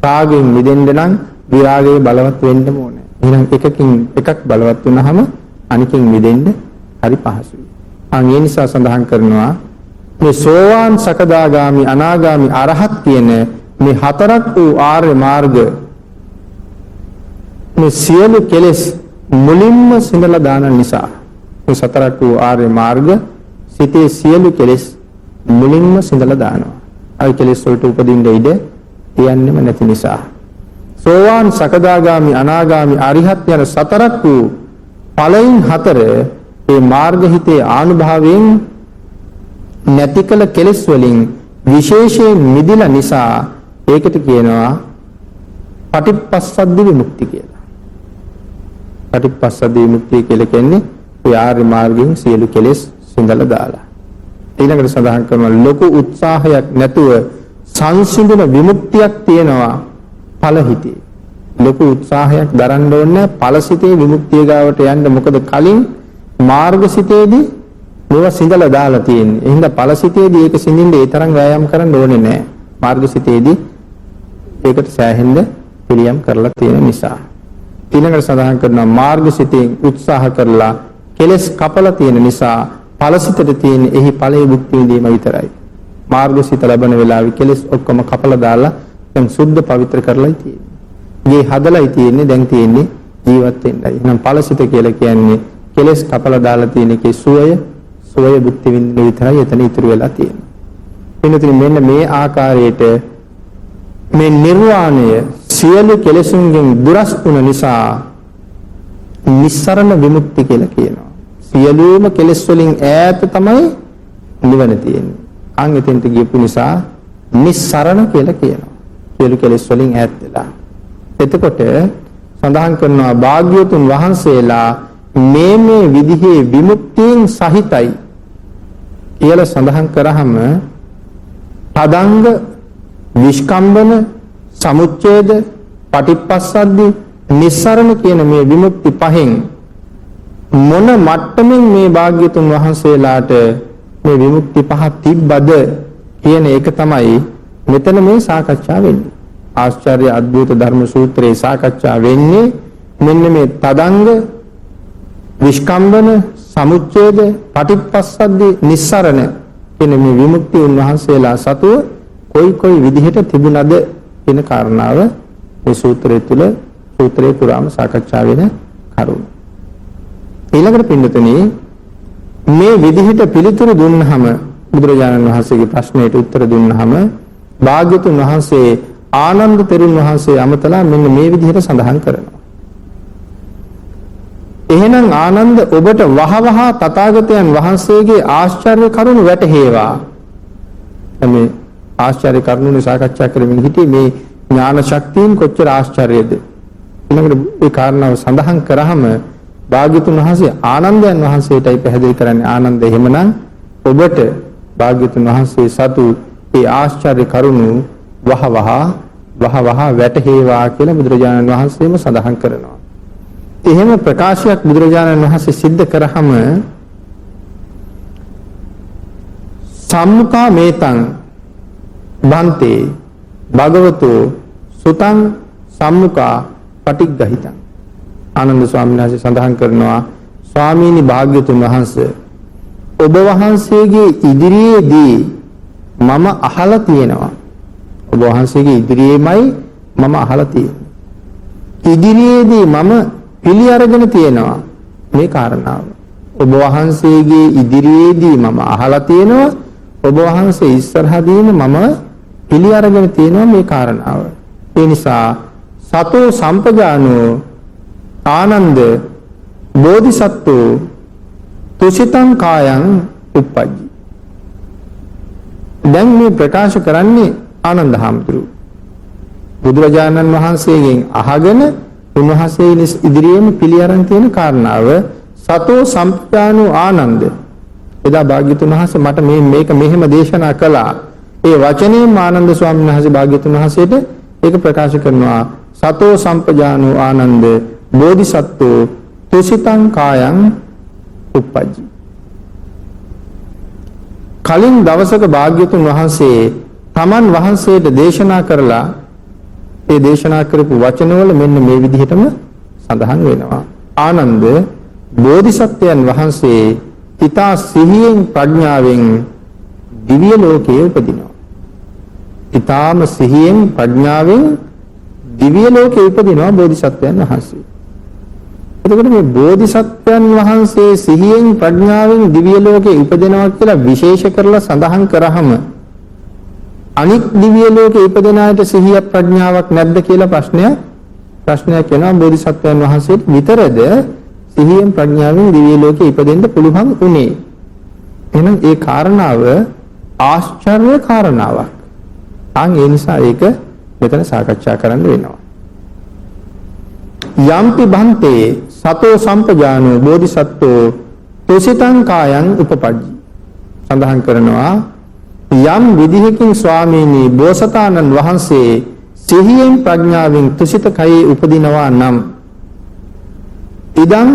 රාගයෙන් මිදෙන්න නම් විරාගය බලවත් වෙන්න ඕනේ. එහෙනම් එකකින් එකක් බලවත් වුණාම අනිකින් මිදෙන්න හරි පහසුයි. ඒ නිසා සඳහන් කරනවා මේ සෝවාන් සකදාගාමි අනාගාමි අරහත් කියන මේ හතරක් වූ ආර්ය මාර්ග මේ සියලු කෙලෙස් මුලින්ම සිඳලා දාන නිසා මේ සතරක් වූ ආර්ය මාර්ග සිතේ සියලු කෙලෙස් මුලින්ම සිඳලා දානවා. අයි කෙලෙස් වලට උපදින්න ඉඩ තියන්නෙම නැති නිසා සෝවාන් සකදාගාමි අනාගාමි අරිහත් යන සතරක් වූ ඵලයන් හතර මේ මාර්ග හිතේ ආනුභාවයෙන් නැති කළ කෙලෙස් වලින් විශේෂයෙන් මිදිලා නිසා ඒකට කියනවා පටිපස්සද්දි විමුක්ති කියලා. පටිපස්සද්දි විමුක්තිය කියලා කියන්නේ ඒ ආර්ය මාර්ගයෙන් සියලු කෙලෙස් සිඳලා දාලා. ඊළඟට සඳහන් කරනවා ලොකු උත්සාහයක් නැතුව සංසිඳන විමුක්තියක් තියෙනවා ඵල හිතේ. ලොකු උත්සාහයක් දරන්න ඕනේ ඵලසිතේ විමුක්තිය ගාවට යන්න. මොකද කලින් මාර්ගසිතේදී මේවා සිඳලා දාලා තියෙන්නේ. එහෙනම් ඵලසිතේදී ඒක සිඳින්න ඒ තරම් වෑයම් කරන්න ඕනේ නැහැ. මාර්ගසිතේදී ඒකට සෑහෙන්න පිළියම් කරලා තියෙන නිසා. ඊළඟට සඳහන් කරනවා මාර්ගසිතෙන් උත්සාහ කරලා කෙලස් කපලා තියෙන නිසා ඵලසිතට තියෙන එහි ඵලයේ භුක්ති විඳීම විතරයි. මාර්ගසිත ලැබෙන වෙලාවේ කෙලස් ඔක්කොම කපලා දාලා දැන් සුද්ධ පවිත්‍ර කරලායි තියෙන්නේ. මේ හදලායි තියෙන්නේ. දැන් තියෙන්නේ ජීවත් වෙන්නයි. එහෙනම් ඵලසිත කියලා කියන්නේ කෙලස් කපලා දාලා තියෙන එකේ සුවය භුක්ති විඳින විතරයි එතන ඉතුරු වෙලා තියෙන්නේ. එන්නතින් මෙන්න මේ ආකාරයට මේ නිර්වාණය සියලු කෙලෙසුන්ගෙන් දුරස් වුණ නිසා නිස්සරණ විමුක්ති කියලා කියනවා. සියලුම කෙලෙස් වලින් ඈත තමයි නිවන තියෙන්නේ. අන් එතෙන්ට ගියපු නිසා නිස්සරණ කියලා කියනවා. සියලු කෙලෙස් වලින් ඈත් වෙලා. එතකොට සඳහන් කරනවා භාග්‍යවතුන් වහන්සේලා මේ විදිහේ විමුක්තියෙන් සහිතයි කියලා සඳහන් කරාම පදංග විස්කම්බන සමුච්ඡේද පටිපස්සද්දි නිස්සරණ කියන මේ විමුක්ති පහෙන් මොන මට්ටමින් මේ භාග්‍යතුන් වහන්සේලාට මේ විමුක්ති පහ තිබ්බද කියන එක තමයි මෙතන මේ සාකච්ඡා වෙන්නේ. ආශ්චර්ය අද්භූත ධර්ම සූත්‍රයේ සාකච්ඡා වෙන්නේ මෙන්න මේ තදංග විස්කම්බන සමුච්ඡේද පටිපස්සද්දි නිස්සරණ කියන මේ විමුක්ති උන්වහන්සේලා සතුව කොයි විදිහට තිබුණද කියන කාරණාව මේ සූත්‍රය තුල සූත්‍රේ පුරාම සාකච්ඡා වෙන කරුණ. ඊළඟට පින්නතනේ මේ විදිහට පිළිතුරු දුන්නාම බුදුරජාණන් වහන්සේගේ ප්‍රශ්නයට උත්තර දුන්නාම භාග්‍යතුන් වහන්සේ ආනන්ද තෙරුන් වහන්සේ අමතලා මෙන්න මේ විදිහට සඳහන් කරනවා. එහෙනම් ආනන්ද ඔබට වහවහ තථාගතයන් වහන්සේගේ ආශ්චර්ය කරුණු වැටහෙවා. මේ ආශ්චර්ය කරුණු සාකච්ඡා කරමින් හිටියේ මේ ඥාන ශක්තියින් කොච්චර ආශ්චර්යද. ඊළඟට ඒ කාරණාව සඳහන් කරාම භාග්‍යතුන් වහන්සේ ආනන්දයන් වහන්සේටයි පැහැදිලි කරන්නේ ආනන්ද එහෙමනම් ඔබට භාග්‍යතුන් වහන්සේ සතු ඒ ආශ්චර්ය කරුණු වහවහ වැටහෙවා කියලා බුදුරජාණන් වහන්සේම සඳහන් කරනවා. එහෙම ප්‍රකාශයක් බුදුරජාණන් වහන්සේ සිද්ධ කරාම සම්මුඛා මේතං බන්තේ භගවතෝ සුතං සම්මුඛා පටිග්ගහිතං ආනන්ද ස්වාමීන් වහන්සේ සඳහන් කරනවා ස්වාමීනි භාග්‍යතුන් වහන්සේ ඔබ වහන්සේගේ ඉදිරියේදී මම අහලා තියෙනවා. ඔබ වහන්සේගේ ඉදිරියේමයි මම අහලා තියෙන්නේ. ඉදිරියේදී මම පිළි අරගෙන තියෙනවා මේ කාරණාව. ඔබ වහන්සේගේ ඉදිරියේදී මම අහලා තියෙනවා. ඔබ වහන්සේ ඉස්සරහදීම මම පිළි අරගෙන තියෙනවා මේ කාරණාව. ඒ නිසා සතෝ සම්පජානෝ ආනන්ද බෝධිසත්වෝ තුසිතං කායං උප්පජ්ජි. දැන් මේ ප්‍රකාශ කරන්නේ ආනන්ද හාමුදුරුවෝ බුදුරජාණන් වහන්සේගෙන් අහගෙන උන්වහන්සේ ඉදිරියේම පිළි අරන් තියෙන කාරණාව සතෝ සම්පජානෝ ආනන්ද එදා භාග්‍යතුන් වහන්සේ මට මේක මෙහෙම දේශනා කළා. ඒ වචනේම ආනන්ද ස්වාමීන් වහන්සේ භාග්‍යතුන් වහන්සේට ඒක ප්‍රකාශ කරනවා සතෝ සම්පජානෝ ආනන්ද බෝධිසත්වෝ තුසිතං කායං උප්පජ්ජි. කලින් දවසක භාග්‍යතුන් වහන්සේ තමන් වහන්සේට දේශනා කරලා ඒ දේශනා කරපු වචනවල මෙන්න මේ විදිහටම සඳහන් වෙනවා. ආනන්ද බෝධිසත්වයන් වහන්සේ ඊතා සිහියෙන් ප්‍රඥාවෙන් දිව්‍ය ලෝකයේ උපදිනවා. ඊතාම සිහියෙන් ප්‍රඥාවෙන් දිව්‍ය ලෝකයේ උපදිනවා බෝධිසත්වයන් වහන්සේ. එතකොට මේ බෝධිසත්වයන් වහන්සේ සිහියෙන් ප්‍රඥාවෙන් දිව්‍ය ලෝකයේ උපදිනවා කියලා විශේෂ කරලා සඳහන් කරාම අනික් දිව්‍ය ලෝකයේ උපදින අයට සිහිය ප්‍රඥාවක් නැද්ද කියලා ප්‍රශ්නයක් එනවා බෝධිසත්වයන් වහන්සේට විතරද සිහියෙන් ප්‍රඥාවෙන් දිව්‍ය ලෝකයේ ඉපදෙන්න පුළුවන් උනේ. එහෙනම් ඒ කාරණාව ආශ්චර්ය කාරණාවක්. ඒ නිසා ඒක මෙතන සාකච්ඡා කරන්න වෙනවා. යම්පි බන්තේ සතෝ සම්පජානෝ බෝධිසත්වෝ තුසිතං කායං උපපජ්ජි. සඳහන් කරනවා යම් විදිහකින් ස්වාමීනි බෝසතාණන් වහන්සේ සිහියෙන් ප්‍රඥාවෙන් තුසිත කයේ උපදිනවා නම් ඉදං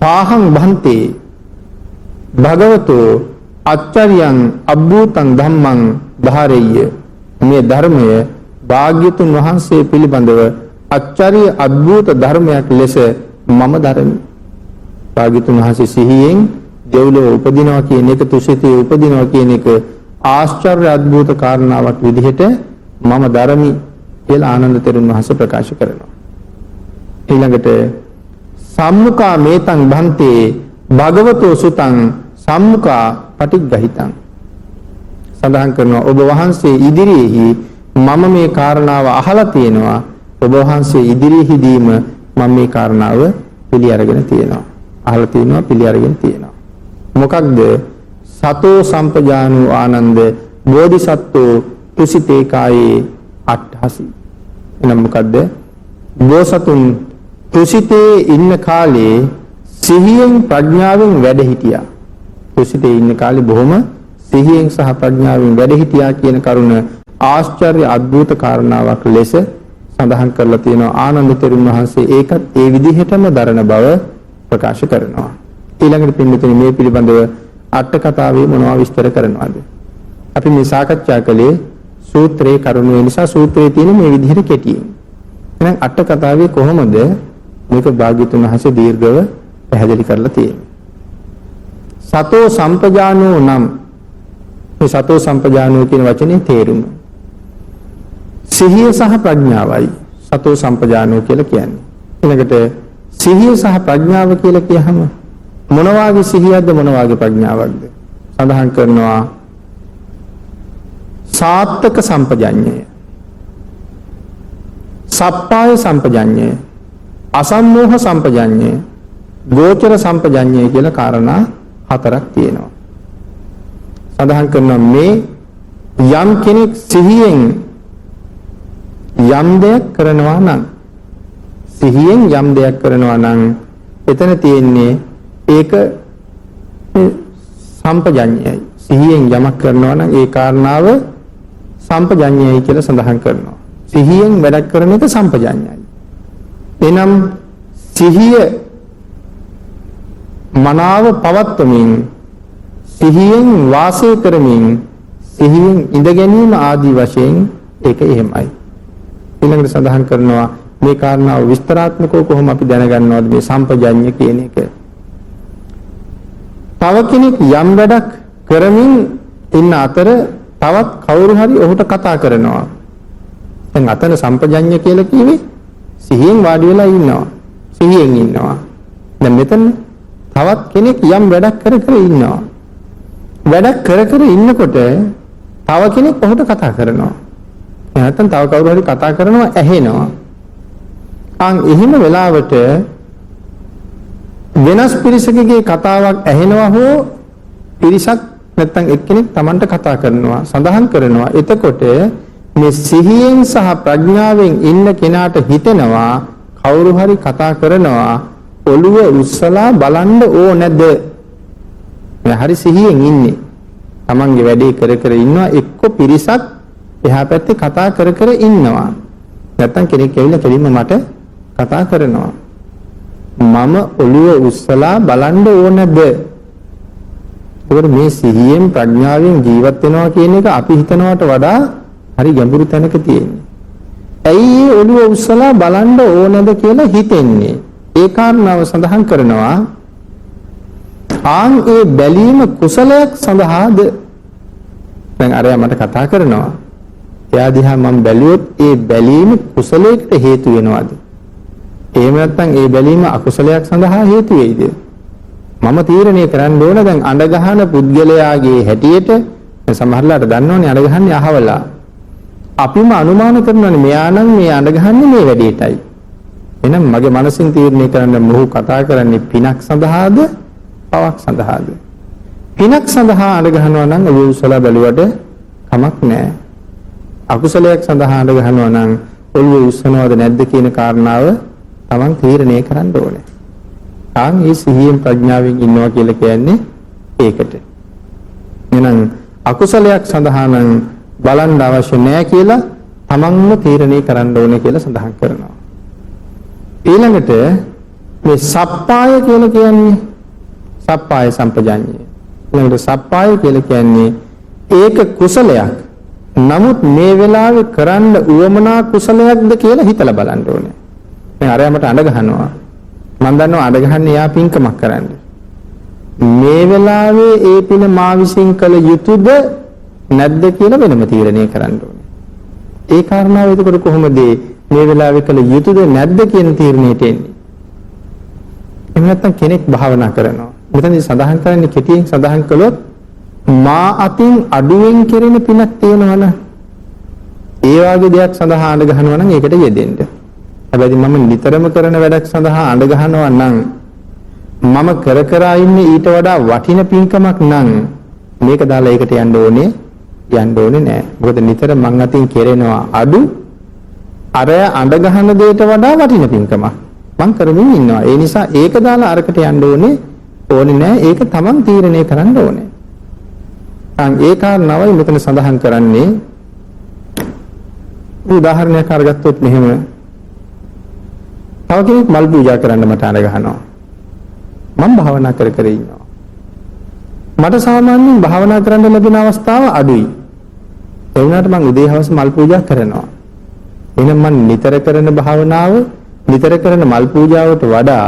පාහං බන්තේ භගවතෝ අච්චරියං අබ්බූතං ධම්මං ධාරෙය්‍ය. මේ ධර්මය භාග්‍යතුන් වහන්සේ පිළිබඳව අච්චරිය අද්භූත ධර්මයක් ලෙස මම දරමි. භාග්‍යතුන් වහන්සේ සිහියෙන් දෙව්ලොව උපදිනවා කියන එක තුසිතේ උපදිනවා කියන එක ආශ්චර්ය අද්භූත කාරණාවක් විදිහට මම දරමි කියලා ආනන්ද තෙරුන් වහන්සේ ප්‍රකාශ කරනවා. ඊළඟට සම්මුඛා මේතං භන්තේ භගවතෝ සුතං සම්මුඛා පටිග්ගහිතං. සඳහන් කරනවා ඔබ වහන්සේ ඉදිරියේහි මම මේ කාරණාව අහලා තියෙනවා. ඔබ වහන්සේ ඉදිරියේදීම මම මේ කාරණාව පිළි අරගෙන තියෙනවා. අහලා තියෙනවා පිළි අරගෙන තියෙනවා. මොකක්ද? සතෝ සම්පජානෝ ආනන්ද බෝධිසත්වෝ තුසිතේ කායේ අට්ඨහසි. එනම් මොකද්ද? බෝසතුන් තුසිතේ ඉන්න කාලේ සිහියෙන් ප්‍රඥාවෙන් වැඩ හිටියා. තුසිතේ ඉන්න කාලේ බොහොම සිහියෙන් සහ ප්‍රඥාවෙන් වැඩ හිටියා කියන කරුණ ආශ්චර්ය අద్భుත කාරණාවක් ලෙස සඳහන් කරලා තියෙනවා. ආනන්ද තෙරුන් වහන්සේ ඒකත් ඒ විදිහටම දරන බව ප්‍රකාශ කරනවා. ඊළඟට පින්විතනි මේ පිළිබඳව අට කතාවේ මොනවා විස්තර කරනවද? අපි මේ සාකච්ඡා කළේ සූත්‍රයේ කරුණ නිසා සූත්‍රයේ තියෙන මේ විදිහට කෙටියෙන්. එහෙනම් අට කතාවේ කොහොමද මේක භාග්‍යතුන් වහන්සේ දීර්ඝව පැහැදිලි කරලා තියෙන්නේ? සතෝ සම්පජානෝ නම් මේ සතෝ සම්පජානෝ කියන වචනේ තේරුම සිහිය සහ ප්‍රඥාවයි සතෝ සම්පජානෝ කියලා කියන්නේ. ඊළඟට සිහිය සහ ප්‍රඥාව කියලා කියහම මොන වාගේ සිහියක්ද මොන වාගේ ප්‍රඥාවක්ද? සඳහන් කරනවා සාත්තක සම්පජඤ්ඤය, සප්පාය සම්පජඤ්ඤය, අසම්මෝහ සම්පජඤ්ඤය, ගෝචර සම්පජඤ්ඤය කියලා කාරණා හතරක් තියෙනවා. සඳහන් කරනවා මේ යම් කෙනෙක් සිහියෙන් යම් දෙයක් කරනවා නම් සිහියෙන් යම් දෙයක් කරනවා නම් එතන තියෙන්නේ ඒක සම්පජඤ්ඤයයි. සිහියෙන් යමක් කරනවා නම් ඒ කාරණාව සම්පජඤ්ඤයයි කියලා සඳහන් කරනවා. සිහියෙන් වැඩ කරන එක සම්පජඤ්ඤයයි. එනම් සිහිය මනාව පවත්වමින් සිහියෙන් වාසය කරමින් සිහියෙන් ඉඳ ගැනීම ආදී වශයෙන් ඒක එහෙමයි. ඊළඟට සඳහන් කරනවා මේ කාරණාව විස්තරාත්මකව කොහොම අපි දැනගන්නවද මේ සම්පජඤ්ඤය කියන එක? තව කෙනෙක් යම් වැඩක් කරමින් ඉන්න අතර තවත් කවුරු හරි ඔහුට කතා කරනවා. දැන් අතන සම්පජඤ්ඤය කියලා කිව්වේ සිහියෙන් වාඩි වෙලා ඉන්නවා. සිහියෙන් ඉන්නවා. දැන් මෙතන තවත් කෙනෙක් යම් වැඩක් කර කර ඉන්නවා. වැඩක් කර කර ඉන්නකොට තව කෙනෙක් ඔහුට කතා කරනවා. නැත්නම් තව කවුරු හරි කතා කරනවා ඇහෙනවා. එහෙම වෙලාවට වෙනස් පිරිසකගේ කතාවක් ඇහෙනවා හෝ පිරිසක් නැත්නම් එක්කෙනෙක් Tamanට කතා කරනවා සඳහන් කරනවා. එතකොට මේ සිහියෙන් සහ ප්‍රඥාවෙන් ඉන්න කෙනාට හිතෙනවා කවුරු හරි කතා කරනවා ඔළුව උස්සලා බලන්න ඕනේද? මේ හරි සිහියෙන් ඉන්නේ. Tamanගේ වැඩේ කර කර ඉන්නවා එක්ක පිරිසක් එහා පැත්තේ කතා කර කර ඉන්නවා. නැත්නම් කෙනෙක් ඇවිල්ලා කෙලින්ම මට කතා කරනවා. මම ඔළුව උස්සලා බලන්න ඕනද? ඒකට මේ සිහියෙන් ප්‍රඥාවෙන් ජීවත් වෙනවා කියන එක අපි හිතනවට වඩා හරි ගැඹුරු තැනක තියෙන්නේ. ඇයි මේ ඔළුව උස්සලා බලන්න ඕනද කියලා හිතෙන්නේ? ඒ කාරණාව සඳහන් කරනවා ඒ බැලීම කුසලයක් සඳහාද? දැන් අරයා මට කතා කරනවා. එයා දිහා මම බැලුවොත් ඒ බැලීම කුසලයකට හේතු වෙනවද? එහෙම නැත්නම් ඒ බැලීම අකුසලයක් සඳහා හේතු වෙයිද? මම තීරණය කරන්න ඕන දැන් අඬ ගහන පුද්ගලයාගේ හැටියට සමහරලාට දන්නවනේ අඬ ගහන්නේ අහවලා. අපිම අනුමාන කරනවානේ මෙයා නම් මේ අඬ ගහන්නේ මේ වැඩේටයි. එහෙනම් මගේ මනසින් තීරණය කරන්න මොහු කතා කරන්නේ පිනක් සඳහාද පවක් සඳහාද? පිනක් සඳහා අඬ ගහනවා නම් ඔය උසලා බැලුවට කමක් නැහැ. අකුසලයක් සඳහා අඬ ගහනවා නම් ඔළුව උස්සනවද නැද්ද කියන කාරණාව තමන් තීරණය කරන්න ඕනේ. මේ සිහියෙන් ප්‍රඥාවෙන් ඉන්නවා කියලා කියන්නේ ඒකට. එහෙනම් අකුසලයක් සඳහා නම් බලන්න අවශ්‍ය නැහැ කියලා තමන්ම තීරණය කරන්න ඕනේ කියලා සඳහන් කරනවා. ඊළඟට මේ සප්පාය කියලා කියන්නේ සප්පාය සම්පජඤ්ඤය. ඊළඟට සප්පාය කියලා කියන්නේ ඒක කුසලයක්. නමුත් මේ වෙලාවේ කරන්න උවමනා කුසලයක්ද කියලා හිතලා බලන්න ඕනේ. දැන් අරයාමට අඬ ගහනවා. මම දන්නවා අඬ ගහන්නේ යා පින්කමක් කරන්න. මේ වෙලාවේ ඒ පින මා විසින් කළ යුතුද නැද්ද කියලා වෙනම තීරණය කරන්න ඕනේ. ඒ කාරණාව එතකොට කොහොමද මේ වෙලාවේ කළ යුතුද නැද්ද කියන තීරණයට එන්නේ. එහෙම නැත්නම් කෙනෙක් භාවනා කරනවා. මෙතනදී සඳහන් කරන්නේ කෙටියෙන් සඳහන් කළොත් මා අතින් අඩුවෙන් කෙරෙන පිනක් තියෙනවා නම් ඒ වගේ දෙයක් සඳහා අඬ ගහනවා නම් ඒකට යෙදෙන්න. හැබැයි මම නිතරම කරන වැඩක් සඳහා අඬ ගහනවා නම් මම කර කර ඉන්නේ ඊට වඩා වටින පින්කමක් නම් මේක දාලා ඒකට යන්න ඕනේ නෑ. මොකද නිතර මං අතින් කෙරෙනවා අඩු අර අඬ ගහන දෙයට වඩා වටින පින්කමක් මං කරමින් ඉන්නවා. ඒ නිසා ඒක දාලා අරකට යන්න ඕනේ නෑ. ඒක තමන් තීරණය කරන්න ඕනේ. ඒ කාරණාවයි මෙතන සඳහන් කරන්නේ. උදාහරණයක් අරගත්තොත් මෙහෙම තව කෙනෙක් මල් පූජා කරන්න මට අඬ ගහනවා. මම භාවනා කර කර ඉන්නවා. මට සාමාන්‍යයෙන් භාවනා කරන්න ලැබෙන අවස්ථාව අඩුයි. ඒ වුණාට මම උදේ හවස මල් පූජා කරනවා. එහෙනම් මම නිතර කරන භාවනාව නිතර කරන මල් පූජාවට වඩා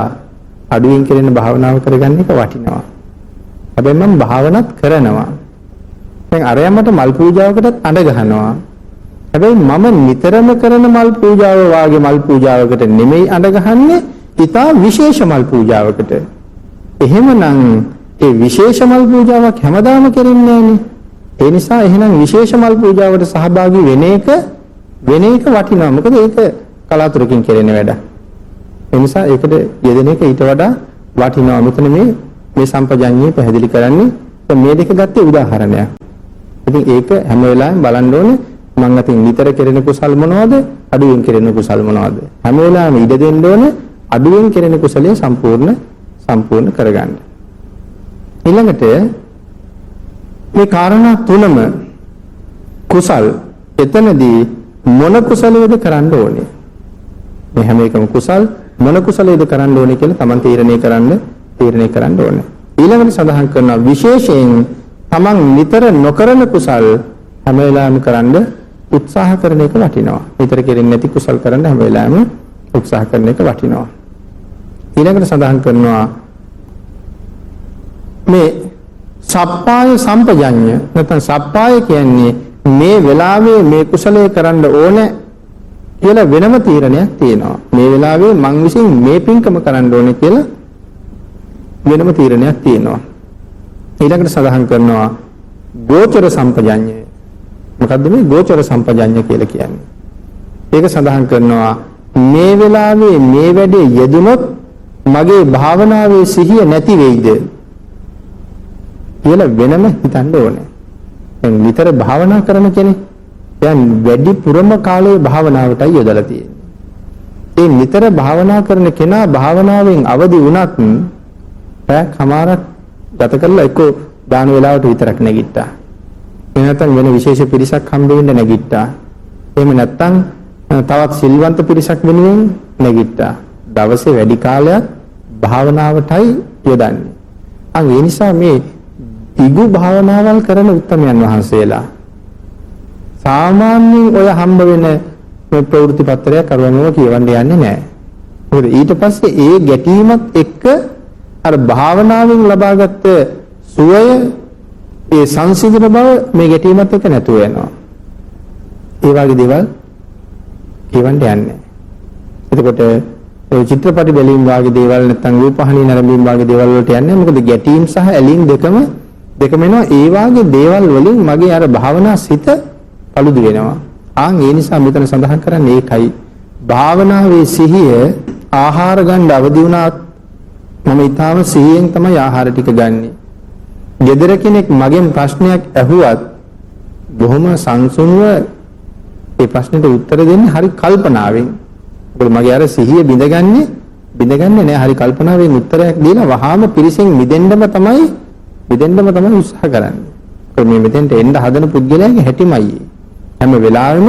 අඩුවෙන් කරන භාවනාව කරගන්න එක වටිනවා. හැබැයි මම භාවනාත් කරනවා. දැන් අරයා මට මල් පූජාවකටත් අඬ ගහනවා. හැබැයි මම නිතරම කරන මල් පූජාව වාගේ මල් පූජාවකට නෙමෙයි අඬ ගහන්නේ. ඊටා විශේෂ මල් පූජාවකට. එහෙමනම් ඒ විශේෂ මල් පූජාවක් හැමදාම කරන්නේ නැහැනේ. ඒ නිසා එහෙනම් විශේෂ මල් පූජාවට සහභාගී වෙන එක වටිනවා. මොකද ඒක කලාතුරකින් කෙරෙන වැඩක්. ඒ නිසා ඒකට යෙදෙන එක ඊට වඩා වටිනවා. මෙතන මේ සම්පජඤ්ඤය පැහැදිලි කරන්නේ මේ දෙක ගත්තේ උදාහරණයක්. ඉතින් ඒක හැම වෙලාවෙම බලන්න ඕනේ මං අතින් නිතර කෙරෙන කුසල් මොනවද? අඩුවෙන් කෙරෙන කුසල් මොනවද? හැම වෙලාවෙම ඉඩ දෙන්න ඕනේ අඩුවෙන් කෙරෙන කුසලයේ සම්පූර්ණ කරගන්න. ඊළඟට මේ කාරණා තුනම කුසල් එතනදී මොන කුසලයේද කරන්න ඕනේ? මේ හැම එකම කුසල් මොන කුසලයේද කරන්න ඕනේ කියලා Taman තීරණය කරන්න ඕනේ. ඊළඟට සඳහන් කරනවා විශේෂයෙන් Taman නිතර නොකරන කුසල් හැම වෙලාවෙම කරන්න උත්සාහ කරන එක වටිනවා. නිතර කෙරෙන්නේ නැති කුසල් කරන්න හැම වෙලාවෙම උත්සාහ කරන එක වටිනවා. ඊළඟට සඳහන් කරනවා මේ සප්පාය සම්පජඤ්ඤය නැත්නම් සප්පාය කියන්නේ මේ වෙලාවේ මේ කුසලයේ කරන්න ඕනේ කියලා වෙනම තීරණයක් තියෙනවා. මේ වෙලාවේ මං විසින් මේ පින්කම කරන්න ඕනේ කියලා වෙනම තීරණයක් තියෙනවා. ඊළඟට සඳහන් කරනවා ගෝචර සම්පජඤ්ඤය. මොකද්ද මේ ගෝචර සම්පජඤ්ඤය කියලා කියන්නේ? ඒක සඳහන් කරනවා මේ වෙලාවේ මේ වැඩේ යෙදුනොත් මගේ භාවනාවේ සිහිය නැති වෙයිද කියලා වෙනම හිතන්න ඕනේ. දැන් නිතර භාවනා කරන කෙනෙක් දැන් වැඩි පුරම කාලේ භාවනාවටයි යොදලා තියෙන්නේ. ඒ නිතර භාවනා කරන කෙනා භාවනාවෙන් අවදි වුණත් පැයක් හමාරක් ගත කරලා එක්ක දාන වේලාවට විතරක් නැගිට්ටා. එහෙම නැත්නම් වෙන විශේෂ පිරිසක් හම්බ වෙන්න නැගිට්ටා. එහෙම නැත්නම් තවත් සිල්වන්ත පිරිසක් වෙනුවෙන් නැගිට්ටා. දවසේ වැඩි කාලයක් භාවනාවටයි යොදන්නේ. ඒ නිසා මේ ඉගු භාවනාවල් කරන උත්තමයන් වහන්සේලා සාමාන්‍යයෙන් ඔය හම්බ වෙන මේ ප්‍රවෘත්ති පත්‍රයක් කරවන්නව කියවන්න යන්නේ නැහැ. මොකද ඊට පස්සේ ඒ ගැටීමත් එක්ක අර භාවනාවෙන් ලබාගත් සුවය ඒ සංසිඳන බව මේ ගැටීමත් එක්ක නැතුව යනවා. ඒ වගේ දේවල් කියවන්න යන්නේ. එතකොට ඔය චිත්‍රපටි බැලීම් වගේ දේවල් නැත්නම් රූපහානි නරඹීම් වගේ දේවල් වලට යන්නේ. මොකද ගැටීම් සහ ඇලීම් දෙකම එනවා. ඒ වගේ දේවල් වලින් මගේ අර භාවනා සිත paludu වෙනවා. ඒ නිසා මෙතන සඳහන් කරන්නේ ඒකයි. භාවනාවේ සිහිය ආහාර ගන්න අවදි වුණාත් මම ඊටාම සිහියෙන් තමයි ආහාර ටික ගන්නෙ. ගෙදර කෙනෙක් මගෙන් ප්‍රශ්නයක් ඇහුවත් බොහොම සංසුන්ව ඒ ප්‍රශ්නෙට උත්තර දෙන්නේ හරි කල්පනාවෙන්. මොකද මගේ අර සිහිය බිඳගන්නේ නැහැ. හරි කල්පනාවෙන් උත්තරයක් දීලා වහාම පිරිසෙන් මිදෙන්නම තමයි උත්සාහ කරන්නේ. මේ මෙතෙන්ට එන්න හදන පුද්ගලයාගේ හැටිමයි. හැම වෙලාවෙම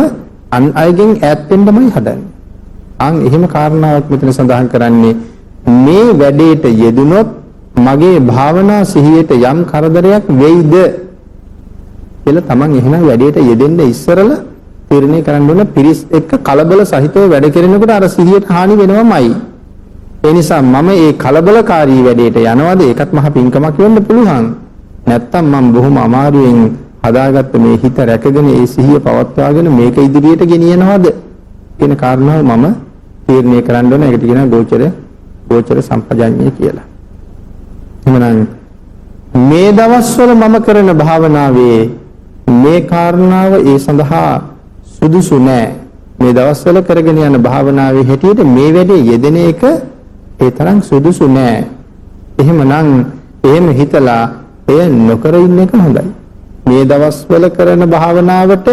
අන් අයගෙන් ඈත් වෙන්නමයි හදන්නේ. එහෙම කාරණාවක් මෙතන සඳහන් කරන්නේ මේ වැඩේට යෙදුනොත් මගේ භාවනා සිහියට යම් කරදරයක් වෙයිද කියලා තමන් එහෙනම් වැඩේට යෙදෙන්න ඉස්සරලා තීරණය කරන්න ඕන. පිරිස් එක්ක කලබල සහිතව වැඩ කරනකොට අර සිහියට හානි වෙනවමයි. ඒ නිසා මම මේ කලබලකාරී වැඩේට යනවාද ඒකත් මහ පිංකමක් වෙන්න පුළුවන්. නැත්තම් මම බොහොම අමාරුවෙන් හදාගත්ත මේ හිත රැකගෙන ඒ සිහිය පවත්වාගෙන මේක ඉදිරියට ගෙනියනවාද කියන කාරණාව මම තීරණය කරන්න ඕන. ඒකට කියනවා ගෝචර සම්පජඤ්ඤය කියලා. එහෙනම් මේ දවස්වල මම කරන භාවනාවේ මේ කාරණාව ඒ සඳහා සුදුසු නෑ. මේ දවස්වල කරගෙන යන භාවනාවේ හැටියට මේ වැඩේ යෙදෙන එක ඒ තරම් සුදුසු නෑ. එහෙම හිතලා එය නොකර ඉන්න එක හොඳයි. මේ දවස්වල කරන භාවනාවට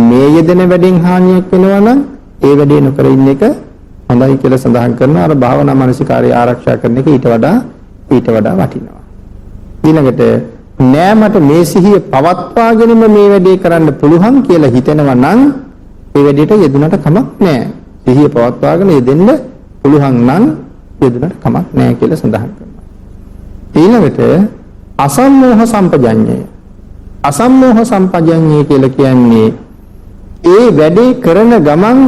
මේ යෙදෙන වැඩෙන් හානියක් වෙනවා නම් ඒ වැඩේ නොකර ඉන්න එක හොඳයි කියලා සඳහන් කරනවා. අර භාවනා මානසිකාරය ආරක්ෂා කරන එක ඊට වඩා වටිනවා. ඊළඟට නෑ මට මේ සිහිය පවත්වාගෙනම මේ වැඩේ කරන්න පුළුවන් කියලා හිතෙනවා නම් ඒ වැඩේට යෙදුනට කමක් නෑ. සිහිය පවත්වාගෙන යෙදෙන්න පුළුවන් නම් යෙදුනට කමක් නෑ කියලා සඳහන් කරනවා. ඊළඟට අසම්මෝහ සම්පජඤ්ඤය. අසම්මෝහ සම්පජඤ්ඤය කියලා කියන්නේ ඒ වැඩේ කරන ගමන්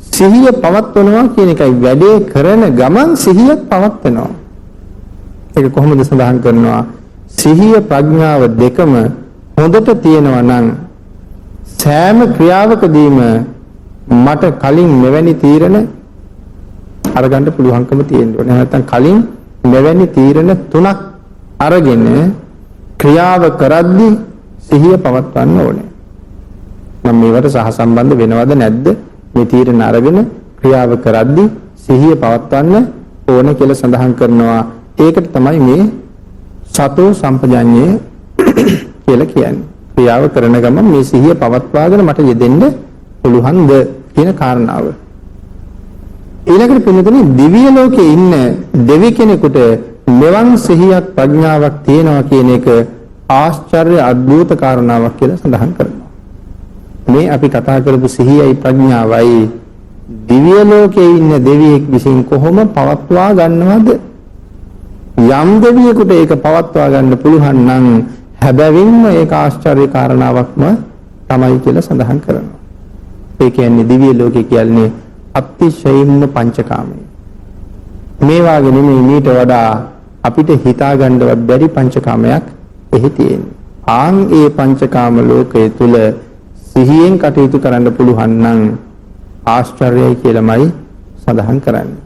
සිහිය පවත්වනවා කියන එකයි. වැඩේ කරන ගමන් සිහිය පවත්වනවා. ඒක කොහොමද සඳහන් කරනවා? සිහිය ප්‍රඥාව දෙකම හොඳට තියෙනවා නම් සෑම ක්‍රියාවකදීම මට කලින් මෙවැනි තීරණ අරගන්න පුළුවන්කම තියෙනවා. නැත්නම් කලින් මෙවැනි තීරණ 3ක් අරගෙන ක්‍රියාව කරද්දී සිහිය පවත්වන්න ඕනේ. මම මේවට සහසම්බන්ධ වෙනවද නැද්ද? මේ තීරණ අරගෙන ක්‍රියාව කරද්දී සිහිය පවත්වන්න ඕනේ කියලා සඳහන් කරනවා. ඒකට තමයි මේ සතෝ සම්පජඤ්ඤය කියලා කියන්නේ. ක්‍රියාව කරන ගමන් මේ සිහිය පවත්වාගෙන මට යෙදෙන්න පුළුවන්ද කියන කාරණාව. ඊළඟට පින්නතුනේ දිව්‍ය ලෝකේ ඉන්න දෙවි කෙනෙකුට මෙවන් සිහියක් ප්‍රඥාවක් තියෙනවා කියන එක ආශ්චර්ය අద్భుත කාරණාවක් කියලා සඳහන් කරනවා. මේ අපි කතා කරපු සිහියයි ප්‍රඥාවයි දිව්‍ය ලෝකේ ඉන්න දෙවියෙක් විසින් කොහොම පවත්වා ගන්නවද? යම් දෙවියෙකුට ඒක පවත්වා ගන්න පුළුවන් නම් හැබැවින්ම ඒක ආශ්චර්ය කාරණාවක්ම තමයි කියලා සඳහන් කරනවා. ඒ කියන්නේ දිව්‍ය ලෝකේ කියන්නේ අතිශයින්ම පංචකාමයි. මේ වාගේ නෙමෙයි මීට වඩා අපිට හිතා ගන්නවත් බැරි පංචකාමයක් එහි තියෙනවා. ආන් ඒ පංචකාම ලෝකයේ තුල සිහියෙන් කටයුතු කරන්න පුළුවන් නම් ආශ්චර්යයි කියලාමයි සඳහන් කරන්නේ.